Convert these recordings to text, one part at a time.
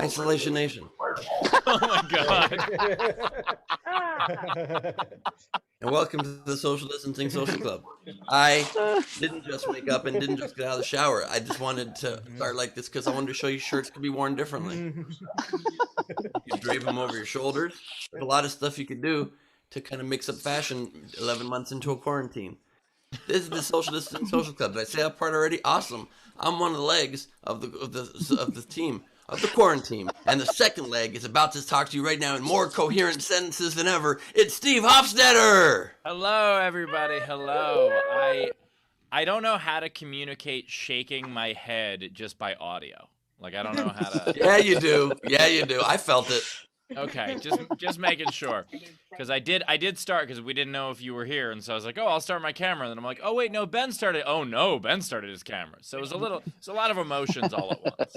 Isolation Nation. Oh my God. And welcome to the Social Distancing Social Club. I didn't just wake up and didn't just get out of the shower. I just wanted to start like this because I wanted to show you shirts could be worn differently. You drape them over your shoulders. There's a lot of stuff you could do to kind of mix up fashion 11 months into a quarantine. This is the Social Distancing Social Club. Did I say that part already? Awesome. I'm one of the legs of the team. Of the quarantine. And the second leg is about to talk to you right now in more coherent sentences than ever. It's Steve Hofstetter! Hello, everybody. Hello. I don't know how to communicate shaking my head just by audio. Like, I don't know how to... Yeah, you do. Yeah, you do. I felt it. Okay, just making sure. Because I did start because we didn't know if you were here. And so I was like, oh, I'll start my camera. And then I'm like, oh, wait, no, Ben started. Oh, no, Ben started his camera. So it's a lot of emotions all at once.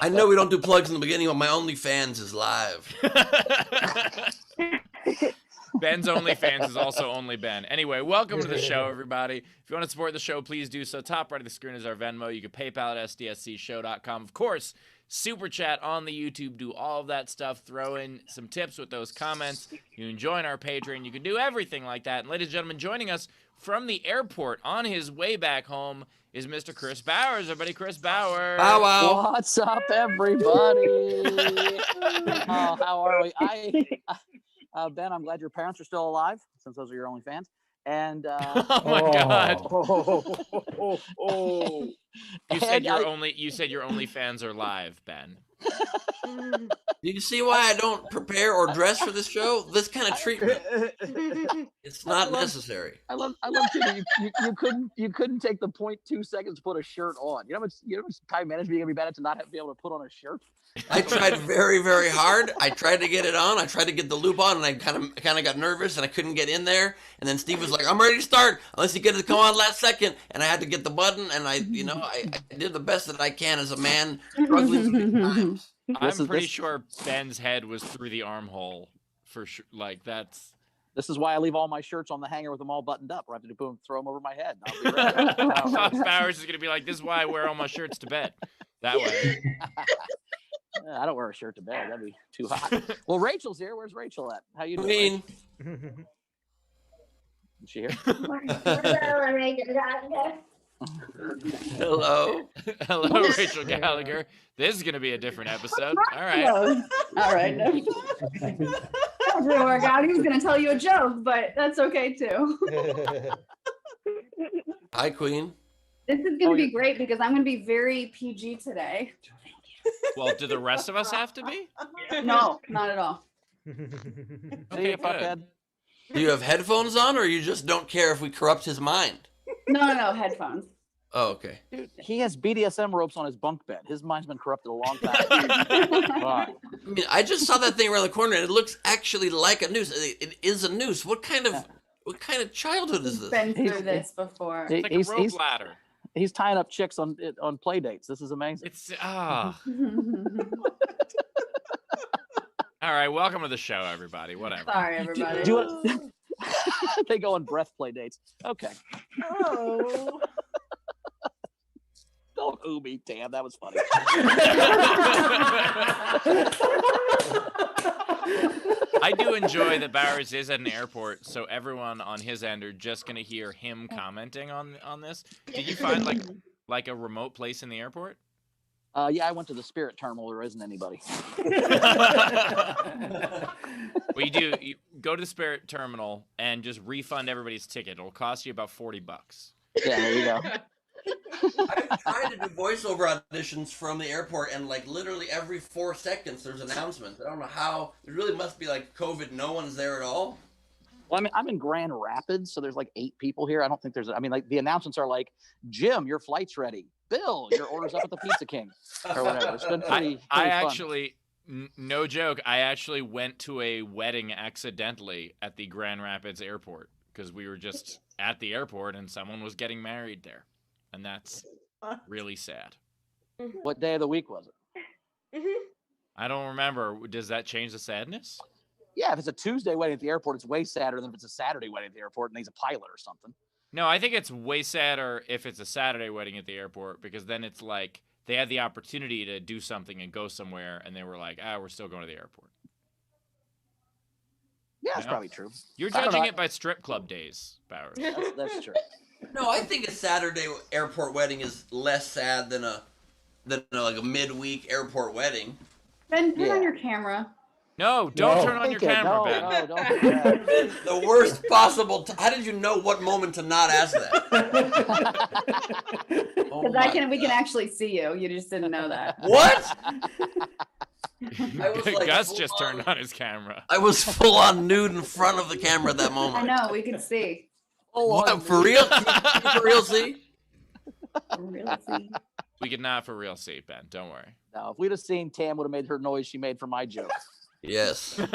I know we don't do plugs in the beginning, but my OnlyFans is live. Ben's OnlyFans is also only Ben. Anyway, welcome to the show, everybody. If you want to support the show, please do so. Top right of the screen is our Venmo. You can PayPal at sdscshow.com. Of course, Super Chat on the YouTube. Do all of that stuff. Throw in some tips with those comments. You can join our Patreon. You can do everything like that. And ladies and gentlemen, joining us from the airport on his way back home is Mr. Chris Bowers. Everybody, Chris Bowers. Bow wow. What's up, everybody? Oh, how are we? Ben, I'm glad your parents are still alive, since those are your only fans. And oh my God! You said and your only fans are live, Ben. Do you see why I don't prepare or dress for this show? This kind of treatment. It's not necessary. I love too that you couldn't take the 0.2 seconds to put a shirt on. You know how much time management you're gonna be bad at to not be able to put on a shirt. I tried very, very hard. I tried to get it on. I tried to get the loop on, and I kind of got nervous, and I couldn't get in there. And then Steve was like, "I'm ready to start, unless you get it to come on last second." And I had to get the button, and I did the best that I can as a man struggling through times. I'm pretty sure Ben's head was through the armhole for sure. Like that's. This is why I leave all my shirts on the hanger with them all buttoned up. Or I have to throw them over my head. I'll be ready. Bowers is gonna be like, "This is why I wear all my shirts to bed." That way. I don't wear a shirt to bed. That'd be too hot. Well, Rachel's here. Where's Rachel at? How you doing? Is she here? Hello. Hello, Rachel Gallagher. This is going to be a different episode. All right. All right. That didn't work out. He was going to tell you a joke, but that's okay too. Hi, Queen. This is going to be great because I'm going to be very PG today. Well, do the rest of us have to be? No, not at all. Okay, good. Do you have headphones on, or you just don't care if we corrupt his mind? No, headphones. Oh, okay. Dude, he has BDSM ropes on his bunk bed. His mind's been corrupted a long time. I mean, I just saw that thing around the corner, and it looks actually like a noose. It is a noose. What kind of childhood is this? Been through this before. It's like a rope ladder. He's tying up chicks on play dates. This is amazing. It's All right, welcome to the show, everybody. Whatever. Sorry, everybody. They go on breath play dates. Okay. Oh. Don't ooh me, damn, that was funny. I do enjoy that Bowers is at an airport, so everyone on his end are just going to hear him commenting on this. Did you find like a remote place in the airport? Yeah, I went to the Spirit Terminal. There isn't anybody. Well, you go to the Spirit Terminal and just refund everybody's ticket. It'll cost you about $40. Yeah, there you go. I've tried to do voiceover auditions from the airport, and like literally every 4 seconds there's announcements. I don't know how. It really must be like COVID. No one's there at all. Well, I mean, I'm in Grand Rapids, so there's like 8 people here. I don't think there's. I mean, like the announcements are like, "Jim, your flight's ready. Bill, your order's up at the Pizza King," or whatever. It's been pretty I fun. actually, no joke, I actually went to a wedding accidentally at the Grand Rapids airport because we were just at the airport and someone was getting married there. And that's really sad. What day of the week was it? I don't remember. Does that change the sadness? Yeah, if it's a Tuesday wedding at the airport, it's way sadder than if it's a Saturday wedding at the airport and he's a pilot or something. No, I think it's way sadder if it's a Saturday wedding at the airport because then it's like they had the opportunity to do something and go somewhere, and they were like, we're still going to the airport. Yeah, that's No? probably true. You're I don't judging know. it by strip club days, Bowers. That's true. No, I think a Saturday airport wedding is less sad than like a midweek airport wedding. Ben, turn Yeah. on your camera. No, don't No. turn on your Think it. camera, No, Ben. no, don't do that. The worst possible. How did you know what moment to not ask that? Oh Because my we can God. actually see you. You just didn't know that. What? I was like Gus full just on- turned on his camera. I was full on nude in front of the camera at that I moment. know, we could see. What, for real? For real, see? Really see. We could not for real see, Ben. Don't worry. No, if we'd have seen Tam would have made her noise she made for my joke. Yes. Boo.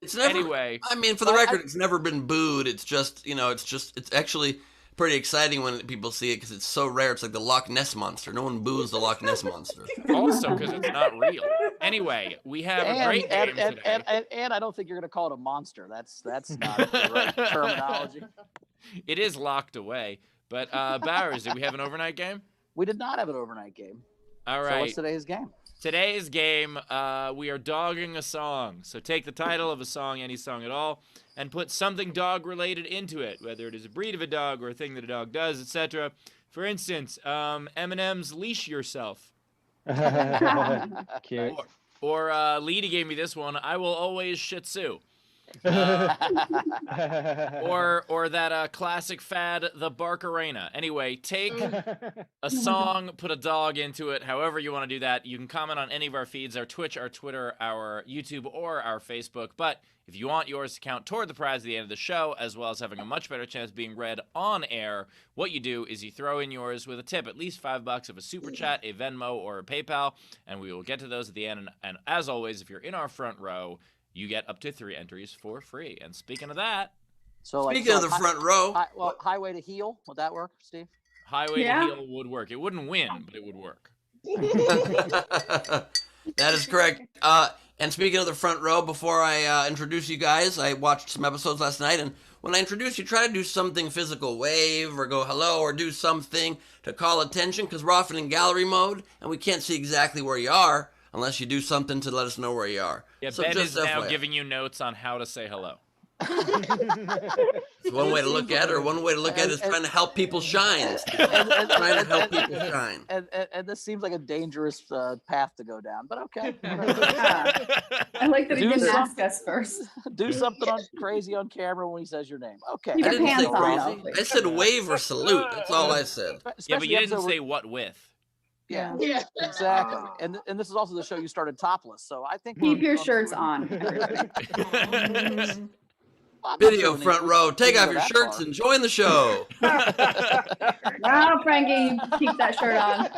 It's never. Anyway, I mean, for the record, it's never been booed. It's just, it's actually pretty exciting when people see it because it's so rare. It's like the Loch Ness Monster. No one boos the Loch Ness Monster. also because it's not real. Anyway, we have a great game today. And I don't think you're going to call it a monster. That's not the right terminology. It is locked away. But Bowers, did we have an overnight game? We did not have an overnight game. All So right. what's today's game? Today's game, we are dogging a song. So take the title of a song, any song at all, and put something dog-related into it, whether it is a breed of a dog or a thing that a dog does, etc. For instance, Eminem's "Leash Yourself," Cute. or Leedy gave me this one, "I Will Always Shih Tzu," or that classic fad, the Barcarena. Anyway, take a song, put a dog into it, however you want to do that. You can comment on any of our feeds, our Twitch, our Twitter, our YouTube, or our Facebook. But if you want yours to count toward the prize at the end of the show, as well as having a much better chance of being read on air, what you do is you throw in yours with a tip, at least $5 of a super chat, a Venmo, or a PayPal, and we will get to those at the end. And as always, if you're in our front row, you get up to 3 entries for free. And speaking of that, So Speaking of the front row, highway to heel. Would that work, Steve? Highway Yeah. to Heel would work. It wouldn't win, but it would work. that is correct. And speaking of the front row, before I introduce you guys, I watched some episodes last night, and when I introduce you, try to do something physical, wave or go hello or do something to call attention, because we're often in gallery mode, and we can't see exactly where you are unless you do something to let us know where you are. Yeah, So Ben just is now FYI. giving you notes on how to say hello. It's one way to look at it, or one way to look at it is trying to help people shine. Trying to help people shine. And this seems like a dangerous path to go down, but okay. I like that he Do didn't some- ask us first. Do something crazy on camera when he says your name. Okay. Keep I your didn't say pants on, crazy. though. I said wave or salute. That's all I said. Yeah, but you didn't say what with. Yeah, Yeah. exactly. And this is also the show you started topless, so I think Keep we're- your shirts on, everybody. I'm not Video sure we front need- row. we Take need off to your go that shirts far. and join the show. Wow, Frankie, keep that shirt on.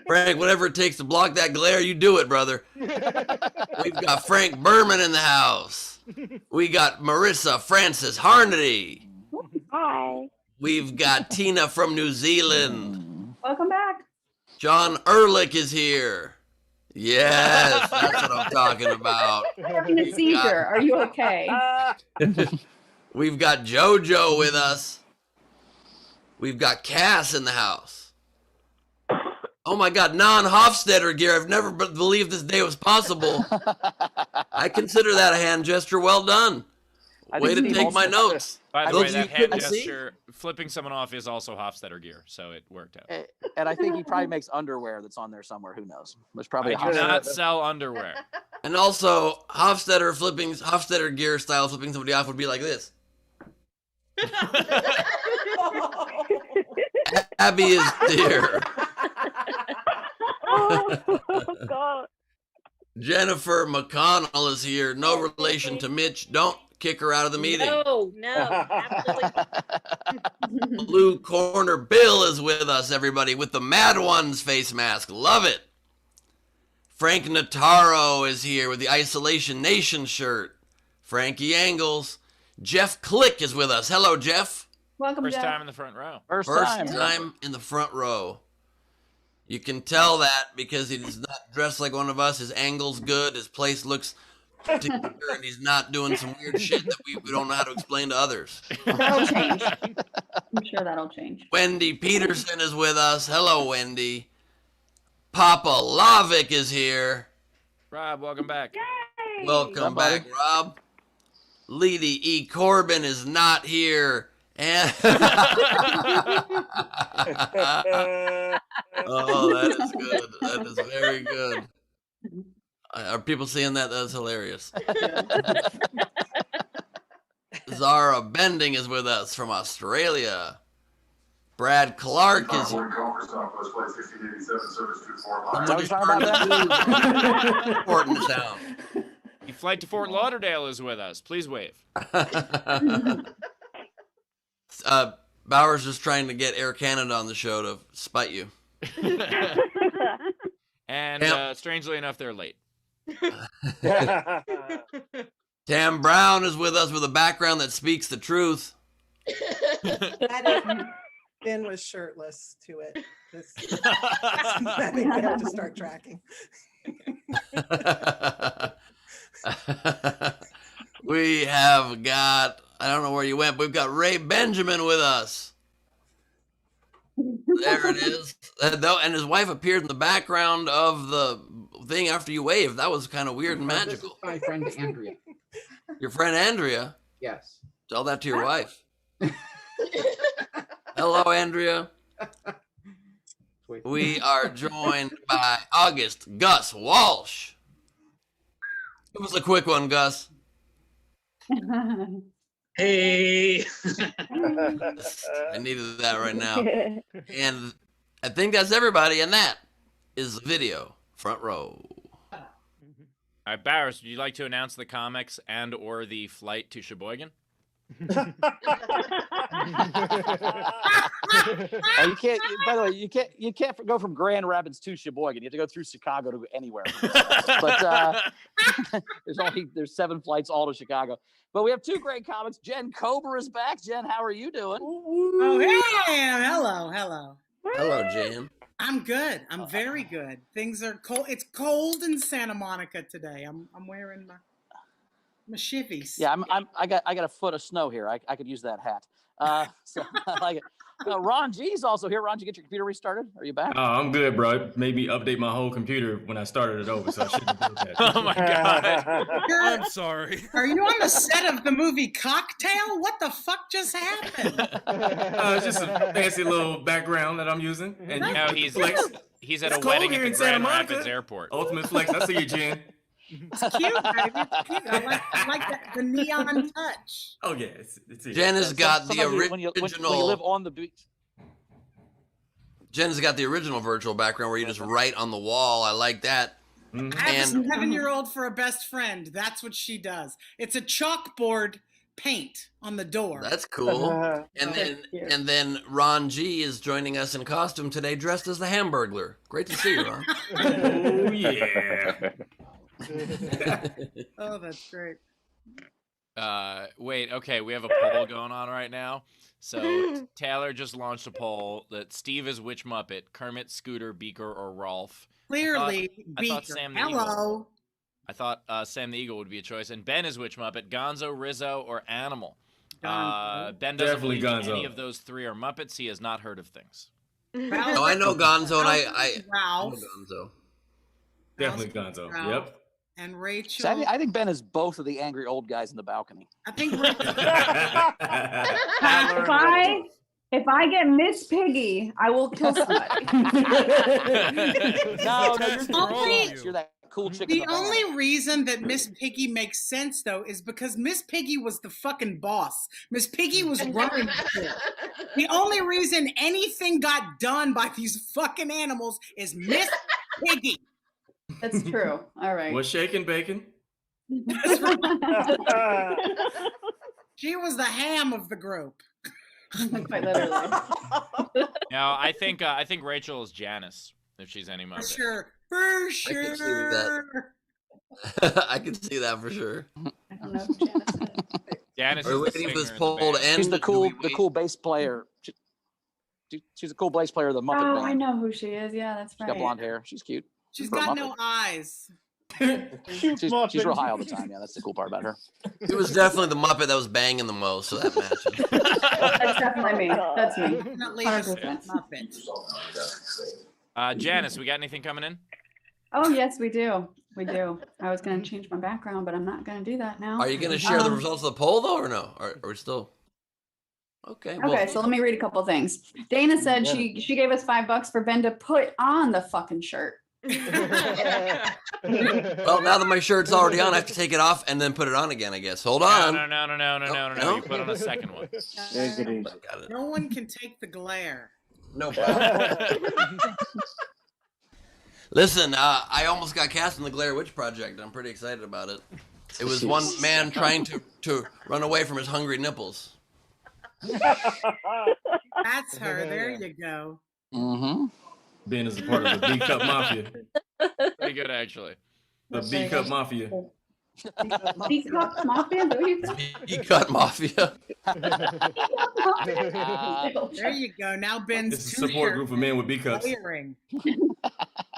Frank, whatever it takes to block that glare, you do it, brother. We've got Frank Berman in the house. We got Marissa Francis Harnedy. Hi. We've got Tina from New Zealand. Welcome back. John Ehrlich is here. Yes, that's what I'm talking about. Having a seizure. Are you okay? We've got JoJo with us. We've got Cass in the house. Oh my God, non-Hofstetter gear. I've never believed this day was possible. I consider that a hand gesture well done. I Way to think Steve take my also- notes. By the Those way, of that you hand couldn't see? gesture, flipping someone off, is also Hofstetter gear, so it worked out. And I think he probably makes underwear that's on there somewhere. Who knows? There's probably I a do Hofstetter. not sell underwear. And also, Hofstetter gear style flipping somebody off would be like this. Abby is here. Oh, God. Jennifer McConnell is here. No relation to Mitch. Don't kick her out of the meeting. No, absolutely. Blue corner Bill is with us, everybody, with the Mad Ones face mask. Love it. Frank Notaro is here with the Isolation Nation shirt. Frankie Angles. Jeff Click is with us. Hello, Jeff. Welcome, First Jeff. time in the front row. First First time. time in the front row. You can tell that because he does not dress like one of us. His angle's good. His place looks together and he's not doing some weird shit that we don't know how to explain to others. That'll change. I'm sure that'll change. Wendy Peterson is with us. Hello, Wendy. Papa Lavick is here. Rob, welcome back. Yay! Welcome back, Rob. Leedy E. Corbin is not here. And oh, that is good. That is very good. Are people seeing that? That's hilarious. Zara Bending is with us from Australia. Brad Clark is here. Important sound. The flight to Fort Lauderdale is with us. Please wave. Bauer's just trying to get Air Canada on the show to spite you. And strangely enough, they're late. Tam Brown is with us with a background that speaks the truth. Ben was shirtless to it. I think we have to start tracking. We have got, I don't know where you went, but we've got Ray Benjamin with us. There it is. And his wife appeared in the background of the thing after you waved. That was kind of weird and magical. This is my friend Andrea. Your friend Andrea? Yes. Tell that to your wife. Hello, Andrea. We are joined by August Gus Walsh. It was a quick one, Gus. Hey. I needed that right now. And I think that's everybody, and that is the video front row. All right, Barris, would you like to announce the comics and or the flight to Sheboygan? Oh, you can't. By the way, you can't go from Grand Rapids to Sheboygan. You have to go through Chicago to go anywhere. But there's 7 flights all to Chicago. But we have 2 great comics. Jen Cobra is back. Jen, how are you doing? Oh, here I am. Hello. Hello, Jan. I'm good. I'm very good. Things are cold. It's cold in Santa Monica today. I'm wearing my shivvies. Yeah, I got a foot of snow here. I could use that hat. So I like it. Ron G's also here. Ron, did you get your computer restarted? Are you back? Oh, I'm good, bro. It made me update my whole computer when I started it over, so I shouldn't do that. Oh my god. I'm sorry. Are you on the set of the movie Cocktail? What the fuck just happened? It's just a fancy little background that I'm using. And You know, he's at It's a cold wedding here at the in Santa Grand Monica. Rapids Airport. Ultimate flex. I see you, Jen. It's cute, baby. It's cute. I like the neon touch. Oh, yeah. It's here. Jen has got the Sometimes when you live on the beach. Jen has got the original virtual background where you just write on the wall. I like that. I have a And 7-year-old for a best friend. That's what she does. It's a chalkboard paint on the door. that's cool. And then Ron G is joining us in costume today, dressed as the Hamburglar. Great to see you, Ron. Oh, yeah. Oh, that's great. Wait, okay, we have a poll going on right now. So Taylor just launched a poll that Steve is which Muppet, Kermit, Scooter, Beaker, or Rolf. Clearly, I thought Beaker. Sam the Hello. Eagle. I thought Sam the Eagle would be a choice. And Ben is which Muppet, Gonzo, Rizzo, or Animal? Gonzo. Ben doesn't Definitely believe Gonzo. any of those 3 are Muppets. He has not heard of things. No, I know Gonzo, and I know Ralph Gonzo. Definitely Gonzo. Yep. and Rachel. So I think Ben is both of the angry old guys in the balcony. I think If I get Miss Piggy, I will kill somebody. No, you're that cool chick. The only reason that Miss Piggy makes sense, though, is because Miss Piggy was the fucking boss. Miss Piggy was running shit. The only reason anything got done by these fucking animals is Miss Piggy. That's true. All right. What's shaking, bacon? She was the ham of the group. Quite literally. Now, I think Rachel is Janice, if she's any Muppet. For sure. I can see that for sure. I don't know who Janice is. Janice Are we is the waiting for this singer in the poll to band. end? She's the cool bass player. She's a cool bass player of the Muppet Oh, Band. I know who she is. Yeah, that's She's right. got blonde hair. She's cute. She's For a got Muppet. no eyes. She's real high all the time. Yeah, that's the cool part about her. It was definitely the Muppet that was banging the most, so that matches. That's definitely me. That's me. Definitely 100%. Muppet. Janice, we got anything coming in? Oh, yes, we do. We do. I was going to change my background, but I'm not going to do that now. Are you going to share the results of the poll, though, or no? Or are we still... Okay. Well, Okay, so let me read a couple things. Dana said she gave us $5 for Ben to put on the fucking shirt. well, now that my shirt's already on, I have to take it off and then put it on again, I guess. Hold on. No. You put on a second one. Got it. No one can take the glare. No problem. Listen, I almost got cast in the Blair Witch Project. I'm pretty excited about it. It was one man trying to run away from his hungry nipples. That's her. There you go. Mm-hmm. Ben is a part of the B Cup Mafia. Pretty good, actually. The B Cup Mafia. B-Cup Mafia? Is that what you said? B-Cut Mafia. There you go. Now Ben's It's a support group of men with B cups. layering.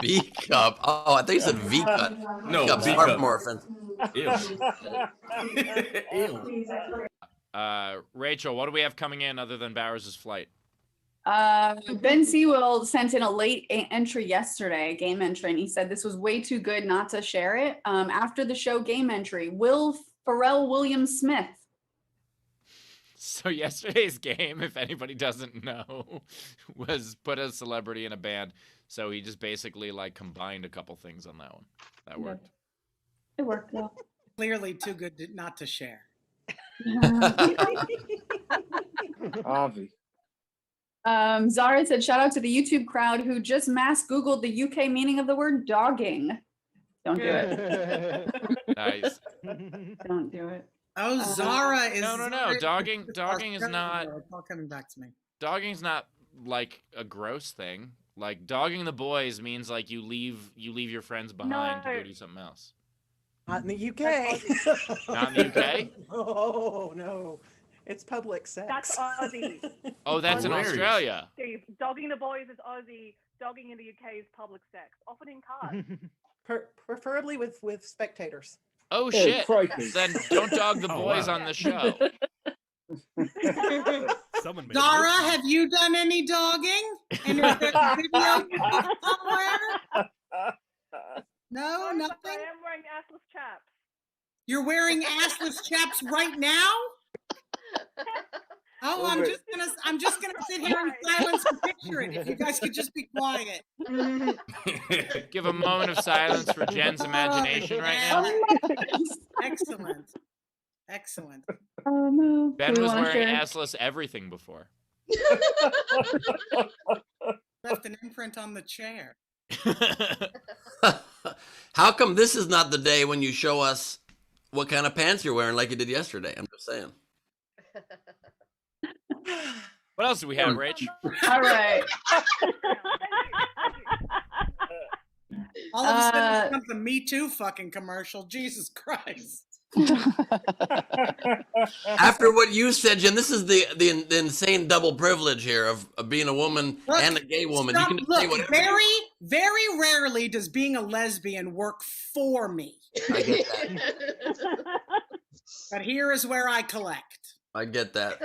B-Cup. Oh, I think you said V-Cut. No, B-Cup's B far Cup. more offensive. Ew. Ew. Rachel, what do we have coming in other than Bowers' flight? Ben Sewell sent in a late entry yesterday, game entry, and he said this was way too good not to share it. After the show game entry, Will Pharrell Williams Smith. So yesterday's game, if anybody doesn't know, was put a celebrity in a band. So he just basically like combined a couple things on that one. That worked. It worked though. Clearly too good not to share. Avi. Zara said, shout out to the YouTube crowd who just mass Googled the UK meaning of the word dogging. Don't do it. Nice. Don't do it. Oh, Zara is No. Dogging is not. It's all coming back to me. Dogging's not like a gross thing. Like dogging the boys means like you leave your friends behind to go do something else. Not in the UK. Not in the UK? Oh no, it's public sex. That's Aussie. Oh, that's in Hilarious. Australia. Steve, dogging the boys is Aussie. Dogging in the UK is public sex, often in cars. Preferably with spectators. Oh Hey, shit. crikey. Then don't dog the Oh, boys wow. on the show. Someone made Zara, it. have you done any dogging? And is there a video somewhere? No, I nothing. am wearing assless chaps. You're wearing assless chaps right now? Oh, I'm just gonna sit here in silence and picture it. If you guys could just be quiet. Give a moment of silence for Jen's imagination right now. Excellent. Excellent. Oh no. Ben Do we was wanna wearing share? assless everything before. Left an imprint on the chair. How come this is not the day when you show us what kind of pants you're wearing like you did yesterday? I'm just saying. What else do we have, Rach? All right. All of a sudden, it becomes a Me Too fucking commercial. Jesus Christ. After what you said, Jen, this is the insane double privilege here of being a woman Look, and a gay woman. Stop, You can say look, whatever. very, very rarely does being a lesbian work for me. I get that. But here is where I collect. I get that.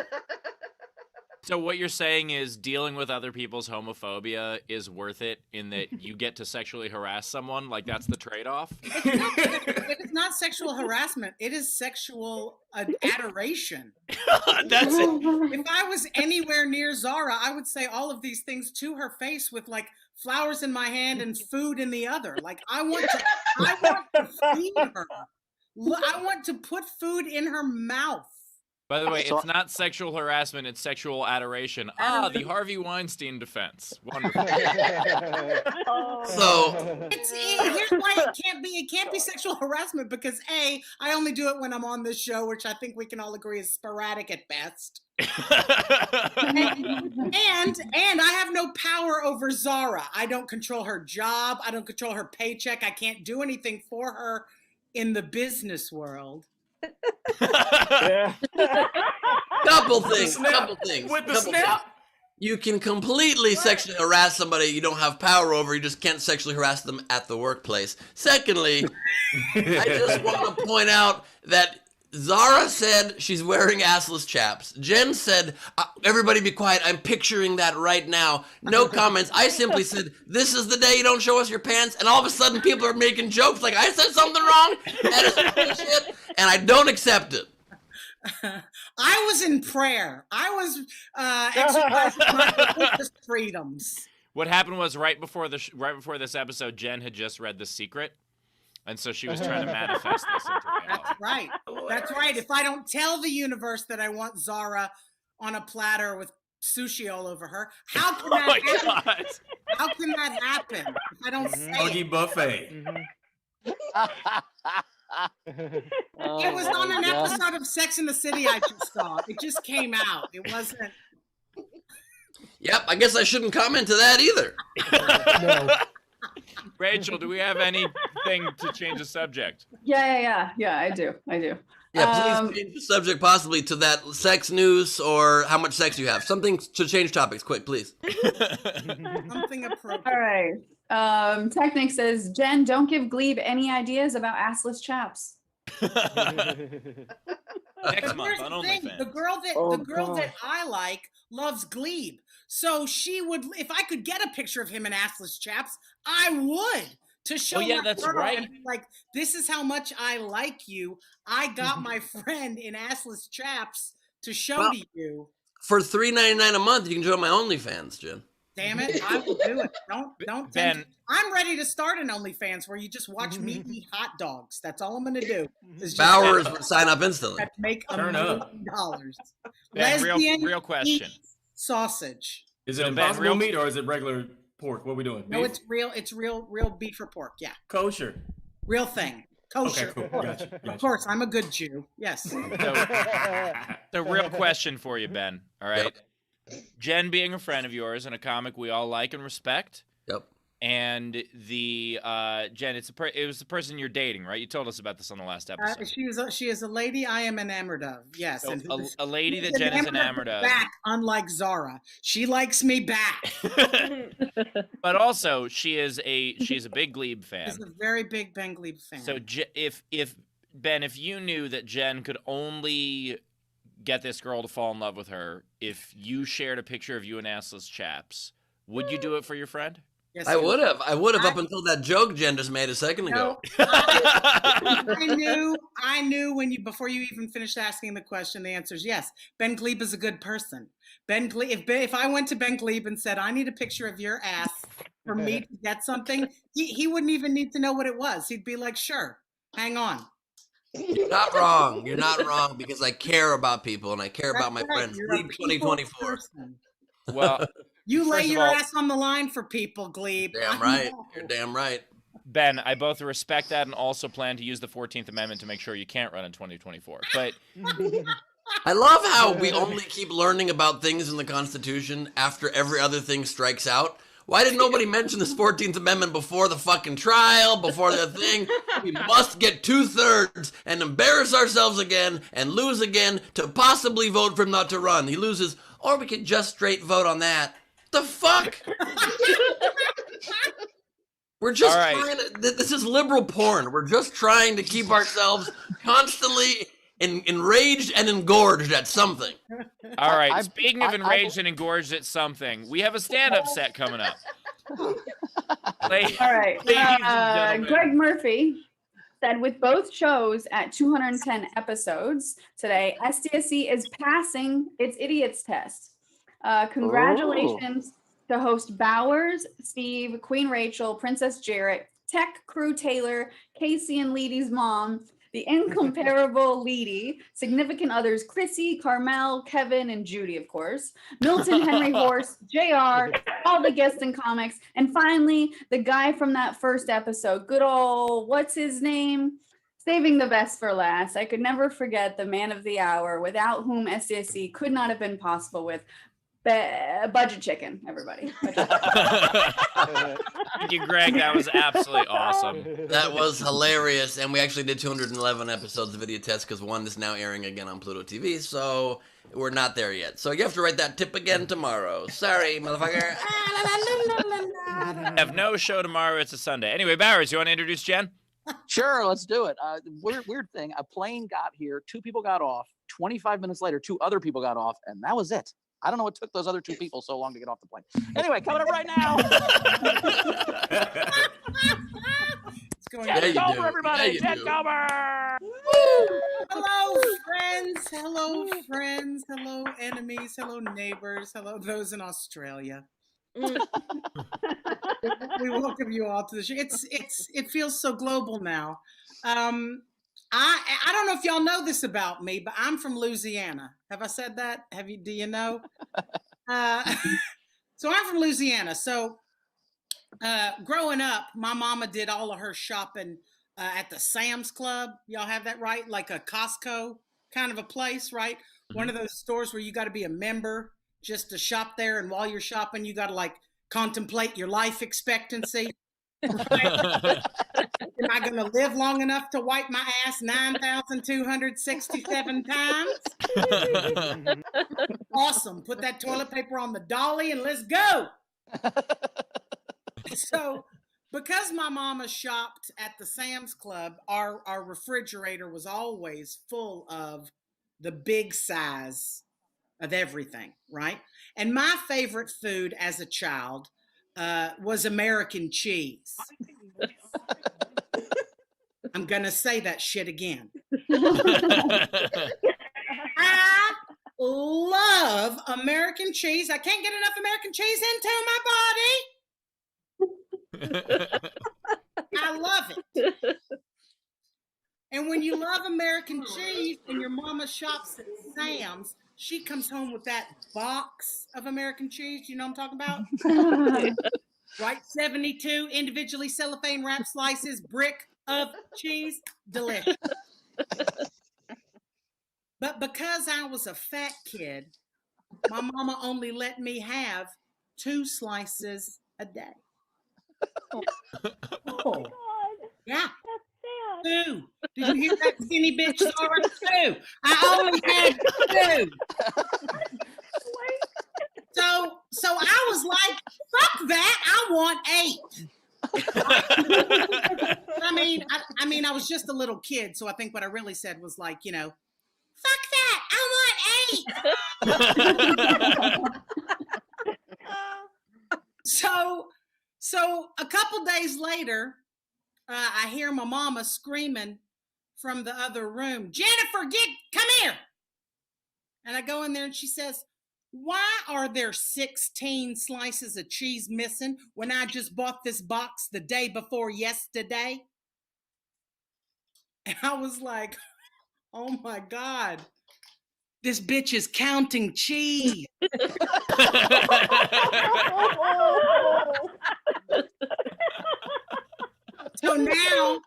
So what you're saying is dealing with other people's homophobia is worth it in that you get to sexually harass someone? Like that's the trade-off? It is not sexual harassment. It is sexual adoration. That's it. If I was anywhere near Zara, I would say all of these things to her face with like flowers in my hand and food in the other. Like I want to feed her. I want to put food in her mouth. By the way, it's not sexual harassment, it's sexual adoration. Ah, the Harvey Weinstein defense. Wonderful. So Here's why it can't be sexual harassment because A, I only do it when I'm on this show, which I think we can all agree is sporadic at best. and I have no power over Zara. I don't control her job. I don't control her paycheck. I can't do anything for her in the business world. couple things. With the snap? You can completely sexually harass somebody you don't have power over. You just can't sexually harass them at the workplace. Secondly, I just want to point out that Zara said she's wearing assless chaps. Jen said, everybody be quiet. I'm picturing that right now. No comments. I simply said, this is the day you don't show us your pants. And all of a sudden people are making jokes like I said something wrong. That is bullshit. And I don't accept it. I was in prayer. I was exercising my religious freedoms. What happened was right before this episode, Jen had just read The Secret. And so she was trying to manifest this into reality. That's right. That's right. If I don't tell the universe that I want Zara on a platter with sushi all over her, how can that happen? God. How can that happen if I don't say Doggy it? buffet. It was on an episode of Sex in the City I just saw. It just came out. It wasn't. Yep, I guess I shouldn't comment to that either. No. Rachel, do we have anything to change the subject? Yeah, I do. Yeah, please change the subject possibly to that sex news or how much sex you have. Something to change topics quick, please. Something appropriate. All right. Technic says, Jen, don't give Gleib any ideas about assless chaps. Next month Here's on the thing. OnlyFans. The girl that I like loves Gleib. So she would, if I could get a picture of him in assless chaps, I would, to show yeah, my that's girl right. and be like, this is how much I like you. I got my friend in assless chaps to show to you. For $3.99 a month, you can join my OnlyFans, Jen. Damn it, I will do it. Don't Ben. tempt- I'm ready to start an OnlyFans where you just watch me eat hot dogs. That's all I'm gonna do. Is just Bowers would sign up instantly. make $1 Turn up. million. Ben, Lesbian real question. eat sausage. Is it So, Ben, impossible real- meat or is it regular pork? What are we doing? No, Beef? it's real beef or pork. Yeah, Kosher. real thing. Kosher. Okay, cool. Gotcha. Of Gotcha. course, I'm a good Jew. Yes. The real question for you, Ben. All right. Jen being a friend of yours and a comic we all like and respect. Yep. And the Jen, it was the person you're dating, right? You told us about this on the last episode. She is a lady I am enamored of. Yes. So and a lady she's that Jen is enamored me of. Back, unlike Zara, she likes me back. But also, she's a big Gleib fan. She's a very big Ben Gleib fan. So if Ben, if you knew that Jen could only get this girl to fall in love with her if you shared a picture of you in assless chaps, would you do it for your friend? yes, I would have. I would have up until that joke Jen just made a second ago. No, I knew before you even finished asking the question, the answer is yes. Ben Gleib is a good person. Ben Gleib, if I went to Ben Gleib and said, I need a picture of your ass for me to get something, he wouldn't even need to know what it was. He'd be like, sure, hang on. You're not wrong. You're not wrong because I care about people and I care about my That's right, friends. you're a Leave people 2024. person. Well, You lay First of your all- ass on the line for people, Gleib. Damn right. You're damn right. Ben, I both respect that and also plan to use the 14th Amendment to make sure you can't run in 2024. But I love how we only keep learning about things in the Constitution after every other thing strikes out. Why did nobody mention this 14th Amendment before the fucking trial, before the thing? We must get 2/3 and embarrass ourselves again and lose again to possibly vote for him not to run. He loses, or we could just straight vote on that. The fuck? We're just All right. trying to, this is liberal porn. We're just trying to keep ourselves constantly enraged and engorged at something. all right, I- speaking of I- enraged and engorged at something, we have a stand-up set coming up. Ladies All right. and gentlemen. Greg Murphy said with both shows at 210 episodes today, SDSC is passing its idiots test. Congratulations to host Bowers, Steve, Queen Rachel, Princess Jarrett, Tech Crew Taylor, Casey and Leedy's mom, the incomparable Leedy, significant others Chrissy, Carmel, Kevin, and Judy, of course, Milton, Henry Horse, JR, all the guests and comics, and finally, the guy from that first episode, good old, what's his name? Saving the best for last. I could never forget the man of the hour, without whom SDSC could not have been possible with Budget Chicken, everybody. Budget Chicken. Thank you, Greg. That was absolutely awesome. That was hilarious, and we actually did 211 episodes of Video Test because one is now airing again on Pluto TV. So we're not there yet. So you have to write that tip again tomorrow. Sorry, motherfucker. I have no show tomorrow. It's a Sunday. Anyway, Bowers, you want to introduce Jen? Sure, let's do it. Weird thing. A plane got here. 2 people got off. 25 minutes later, 2 other people got off, and that was it. I don't know what took those other 2 people so long to get off the plane. Anyway, coming up right now. It's going Yeah, you Jet do. everybody. Yeah, you Jet do. Gober. Hello, friends. Hello, friends. Hello, enemies. Hello, neighbors. Hello, those in Australia. We welcome you all to the show. It feels so global now. I don't know if y'all know this about me, but I'm from Louisiana. Have I said that? Do you know? So I'm from Louisiana. So growing up, my mama did all of her shopping at the Sam's Club. Y'all have that, right? Like a Costco kind of a place, right? One of those stores where you got to be a member just to shop there. And while you're shopping, you got to like contemplate your life expectancy. Right? Am I going to live long enough to wipe my ass 9,267 times? Awesome. Put that toilet paper on the dolly and let's go. So, because my mama shopped at the Sam's Club, our refrigerator was always full of the big size of everything, right? And my favorite food as a child was American cheese. I'm going to say that shit again. I love American cheese. I can't get enough American cheese into my body. I love it. And when you love American cheese and your mama shops at Sam's, she comes home with that box of American cheese. You know what I'm talking about? Right? 72 individually cellophane wrapped slices, brick of cheese. Delicious. But because I was a fat kid, my mama only let me have 2 slices a day. Oh. Yeah. That's 2. Did you hear that skinny bitch? Sorry, 2. I only had 2. So I was like, fuck that. I want 8. I mean, I was just a little kid, so I think what I really said was like, you know, fuck that. I want 8. So a couple days later, I hear my mama screaming from the other room, Jennifer, come here. And I go in there and she says, why are there 16 slices of cheese missing when I just bought this box the day before yesterday? And I was like, oh my God, this bitch is counting cheese. So now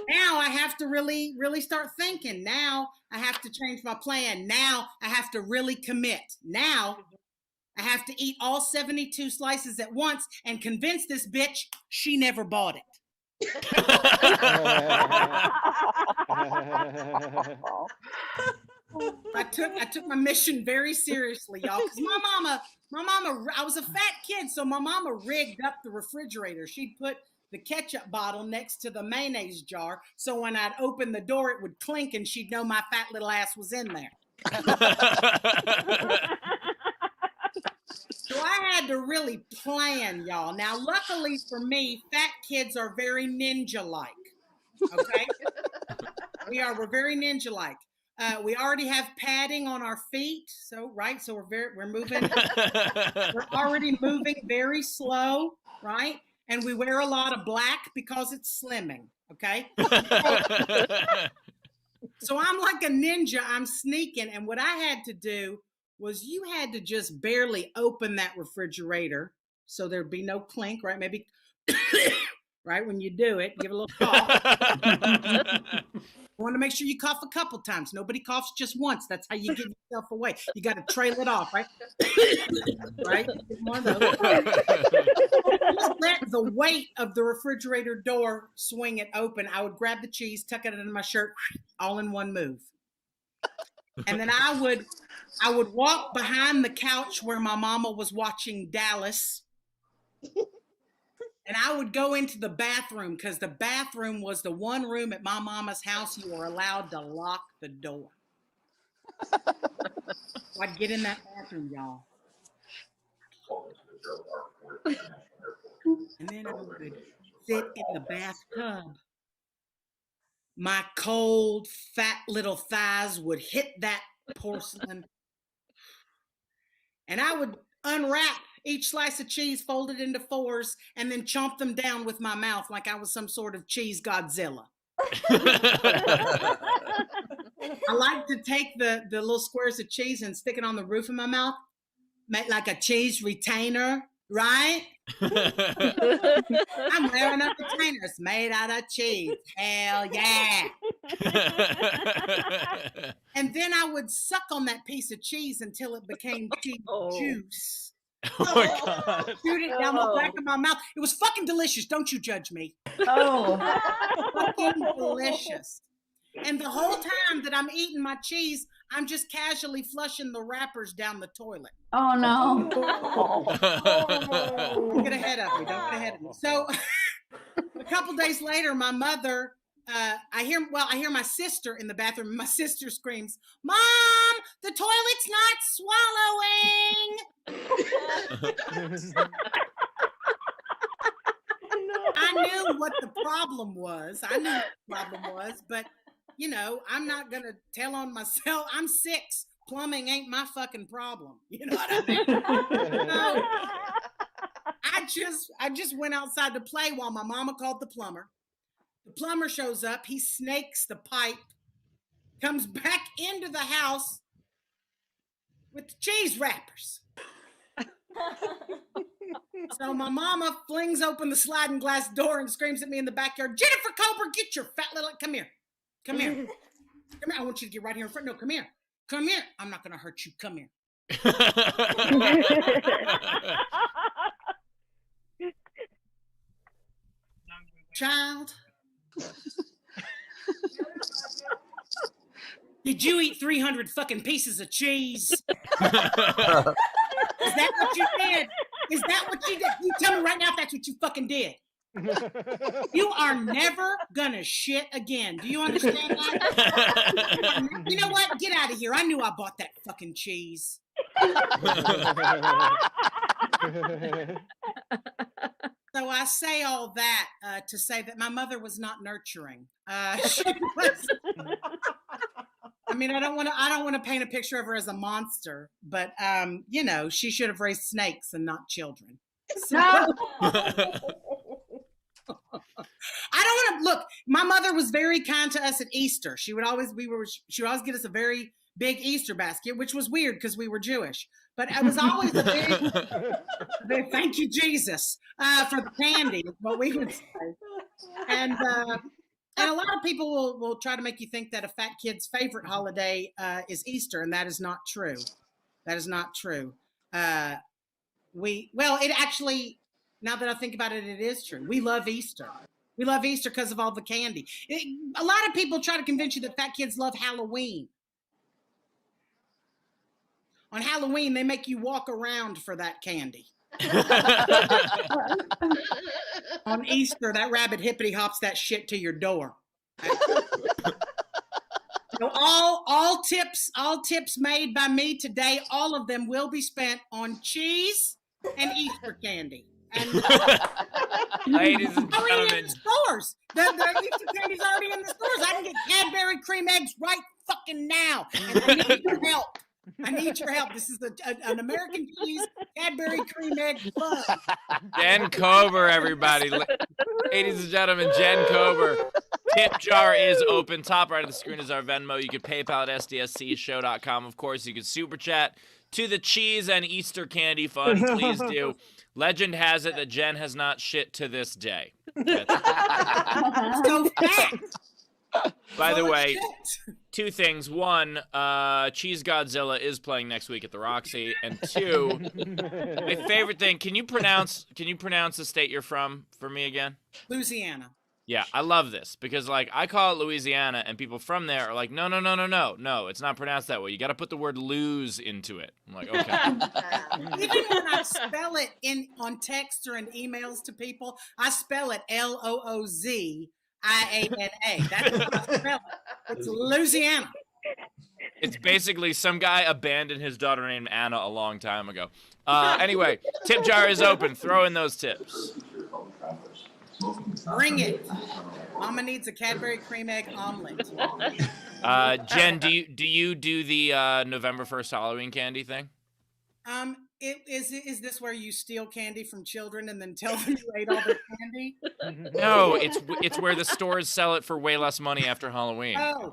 I have to really start thinking. Now I have to change my plan. Now I have to really commit. Now I have to eat all 72 slices at once and convince this bitch she never bought it. I took my mission very seriously, y'all, because my mama, I was a fat kid, so my mama rigged up the refrigerator. She'd put the ketchup bottle next to the mayonnaise jar, so when I'd open the door, it would clink and she'd know my fat little ass was in there. So I had to really plan, y'all. Now, luckily for me, fat kids are very ninja-like, okay? We're very ninja-like. We already have padding on our feet, so we're moving. We're already moving very slow, right? And we wear a lot of black because it's slimming, okay? So I'm like a ninja. I'm sneaking, and what I had to do was you had to just barely open that refrigerator so there'd be no clink, right? Maybe right when you do it, give a little cough. You want to make sure you cough a couple times. Nobody coughs just once. That's how you give yourself away. You got to trail it off, right? Right? One of those. Just let the weight of the refrigerator door swing it open. I would grab the cheese, tuck it into my shirt, all in one move. And then I would walk behind the couch where my mama was watching Dallas. And I would go into the bathroom because the bathroom was the one room at my mama's house you were allowed to lock the door. So I'd get in that bathroom, y'all. And then I would sit in the bathtub. My cold, fat little thighs would hit that porcelain. And I would unwrap each slice of cheese, fold it into fours, and then chomp them down with my mouth like I was some sort of cheese Godzilla. I like to take the little squares of cheese and stick it on the roof of my mouth, make like a cheese retainer, right? I'm wearing a retainer. It's made out of cheese. Hell yeah. And then I would suck on that piece of cheese until it became cheese juice. Oh my God. Shoot it down the back of my mouth. It was fucking delicious. Don't you judge me. Oh. Fucking delicious. And the whole time that I'm eating my cheese, I'm just casually flushing the wrappers down the toilet. Oh no. Don't get ahead of me. Don't get ahead of me. So a couple days later, my mother, I hear my sister in the bathroom. And my sister screams, "Mom, the toilet's not swallowing." I knew what the problem was. But you know, I'm not gonna tell on myself. I'm 6. Plumbing ain't my fucking problem. You know what I mean? So, I just went outside to play while my mama called the plumber. The plumber shows up. He snakes the pipe, comes back into the house with the cheese wrappers. So my mama flings open the sliding glass door and screams at me in the backyard, "Jennifer Cobra, get your fat little, come here. Come here. Come here. I want you to get right here in front. No, come here. Come here. I'm not going to hurt you. Come here." Child, did you eat 300 fucking pieces of cheese? Is that what you did? Is that what you did? You tell me right now if that's what you fucking did. You are never gonna shit again. Do you understand that? You know what? Get out of here. I knew I bought that fucking cheese. So I say all that to say that my mother was not nurturing. She was, I mean, I don't want to paint a picture of her as a monster, but you know, she should have raised snakes and not children. So, I don't want to look. My mother was very kind to us at Easter. She would always get us a very big Easter basket, which was weird because we were Jewish. But it was always a big thank you, Jesus, for the candy, is what we would say. And a lot of people will try to make you think that a fat kid's favorite holiday is Easter, and that is not true. That is not true. It actually, now that I think about it, it is true. We love Easter. We love Easter because of all the candy. A lot of people try to convince you that fat kids love Halloween. On Halloween, they make you walk around for that candy. On Easter, that rabbit hippity hops that shit to your door. So all tips made by me today, all of them will be spent on cheese and Easter candy. And ladies and already in gentlemen, the stores. The Easter candy's already in the stores. I can get Cadbury cream eggs right fucking now. And I need your help. I need your help. This is an American cheese Cadbury cream egg club. Jen Kober, everybody. Ladies and gentlemen, Jen Kober. Tip jar is open. Top right of the screen is our Venmo. You can PayPal at sdscshow.com. Of course, you can super chat to the cheese and Easter candy fund. Please do. Legend has it that Jen has not shit to this day. So fat. By the way, 2 things. 1, Cheese Godzilla is playing next week at the Roxy, and 2, my favorite thing. Can you pronounce the state you're from for me again? Louisiana. Yeah, I love this because, like, I call it Louisiana, and people from there are like, no, it's not pronounced that way. You got to put the word lose into it. I'm like, okay. Even when I spell it on text or in emails to people, I spell it Looziana. That's how I spell it. It's Louisiana. It's basically some guy abandoned his daughter named Anna a long time ago. Anyway, tip jar is open. Throw in those tips. Bring it. Mama needs a Cadbury cream egg omelet. Jen, do you do the November 1st Halloween candy thing? Is this where you steal candy from children and then tell them you ate all the candy? No, it's where the stores sell it for way less money after Halloween. I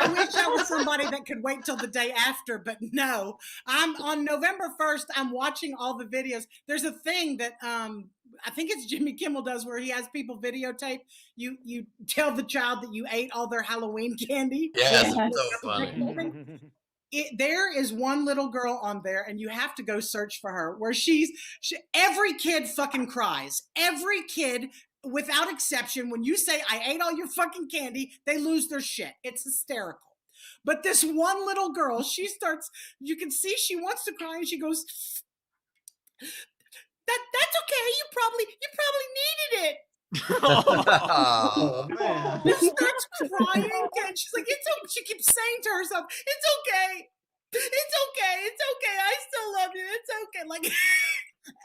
wish I was somebody that could wait till the day after, but no. I'm on November 1st. I'm watching all the videos. There's a thing that I think it's Jimmy Kimmel does where he has people videotape. You tell the child that you ate all their Halloween candy. Yes, it's so funny. There is one little girl on there, and you have to go search for her, where every kid fucking cries. Every kid, without exception, when you say, I ate all your fucking candy, they lose their shit. It's hysterical. But this one little girl, you can see she wants to cry, and she goes, that's okay. You probably needed it. Oh, man. She starts crying, and she's like, it's okay. She keeps saying to herself, it's okay. I still love you. It's okay. Like,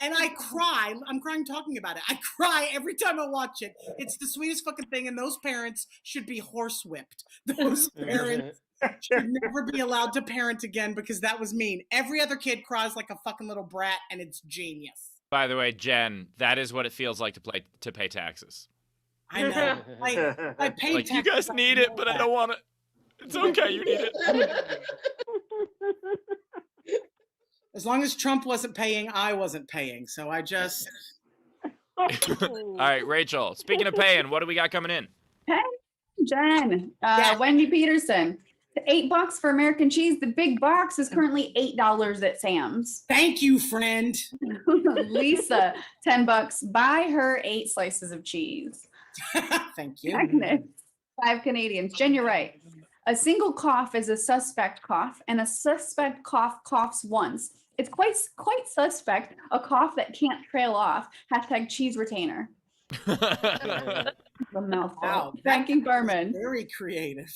and I cry. I'm crying talking about it. I cry every time I watch it. It's the sweetest fucking thing, and those parents should be horsewhipped. Those parents should never be allowed to parent again because that was mean. Every other kid cries like a fucking little brat, and it's genius. By the way, Jen, that is what it feels like to pay taxes. I know. I paid Like, taxes. you guys need it, but I don't want it. It's okay, you need it. As long as Trump wasn't paying, I wasn't paying. So I just. All right, Rachel. Speaking of paying, what do we got coming in? Hey, Jen. Yeah. Wendy Peterson. $8 for American cheese. The big box is currently $8 at Sam's. Thank you, friend. Lisa, $10. Buy her 8 slices of cheese. Thank you. Agnes, 5 Canadians. Jen, you're right. A single cough is a suspect cough, and a suspect cough coughs once. It's quite suspect. A cough that can't trail off. # cheese retainer. The mouthful. Wow, Frankie Berman. Very creative.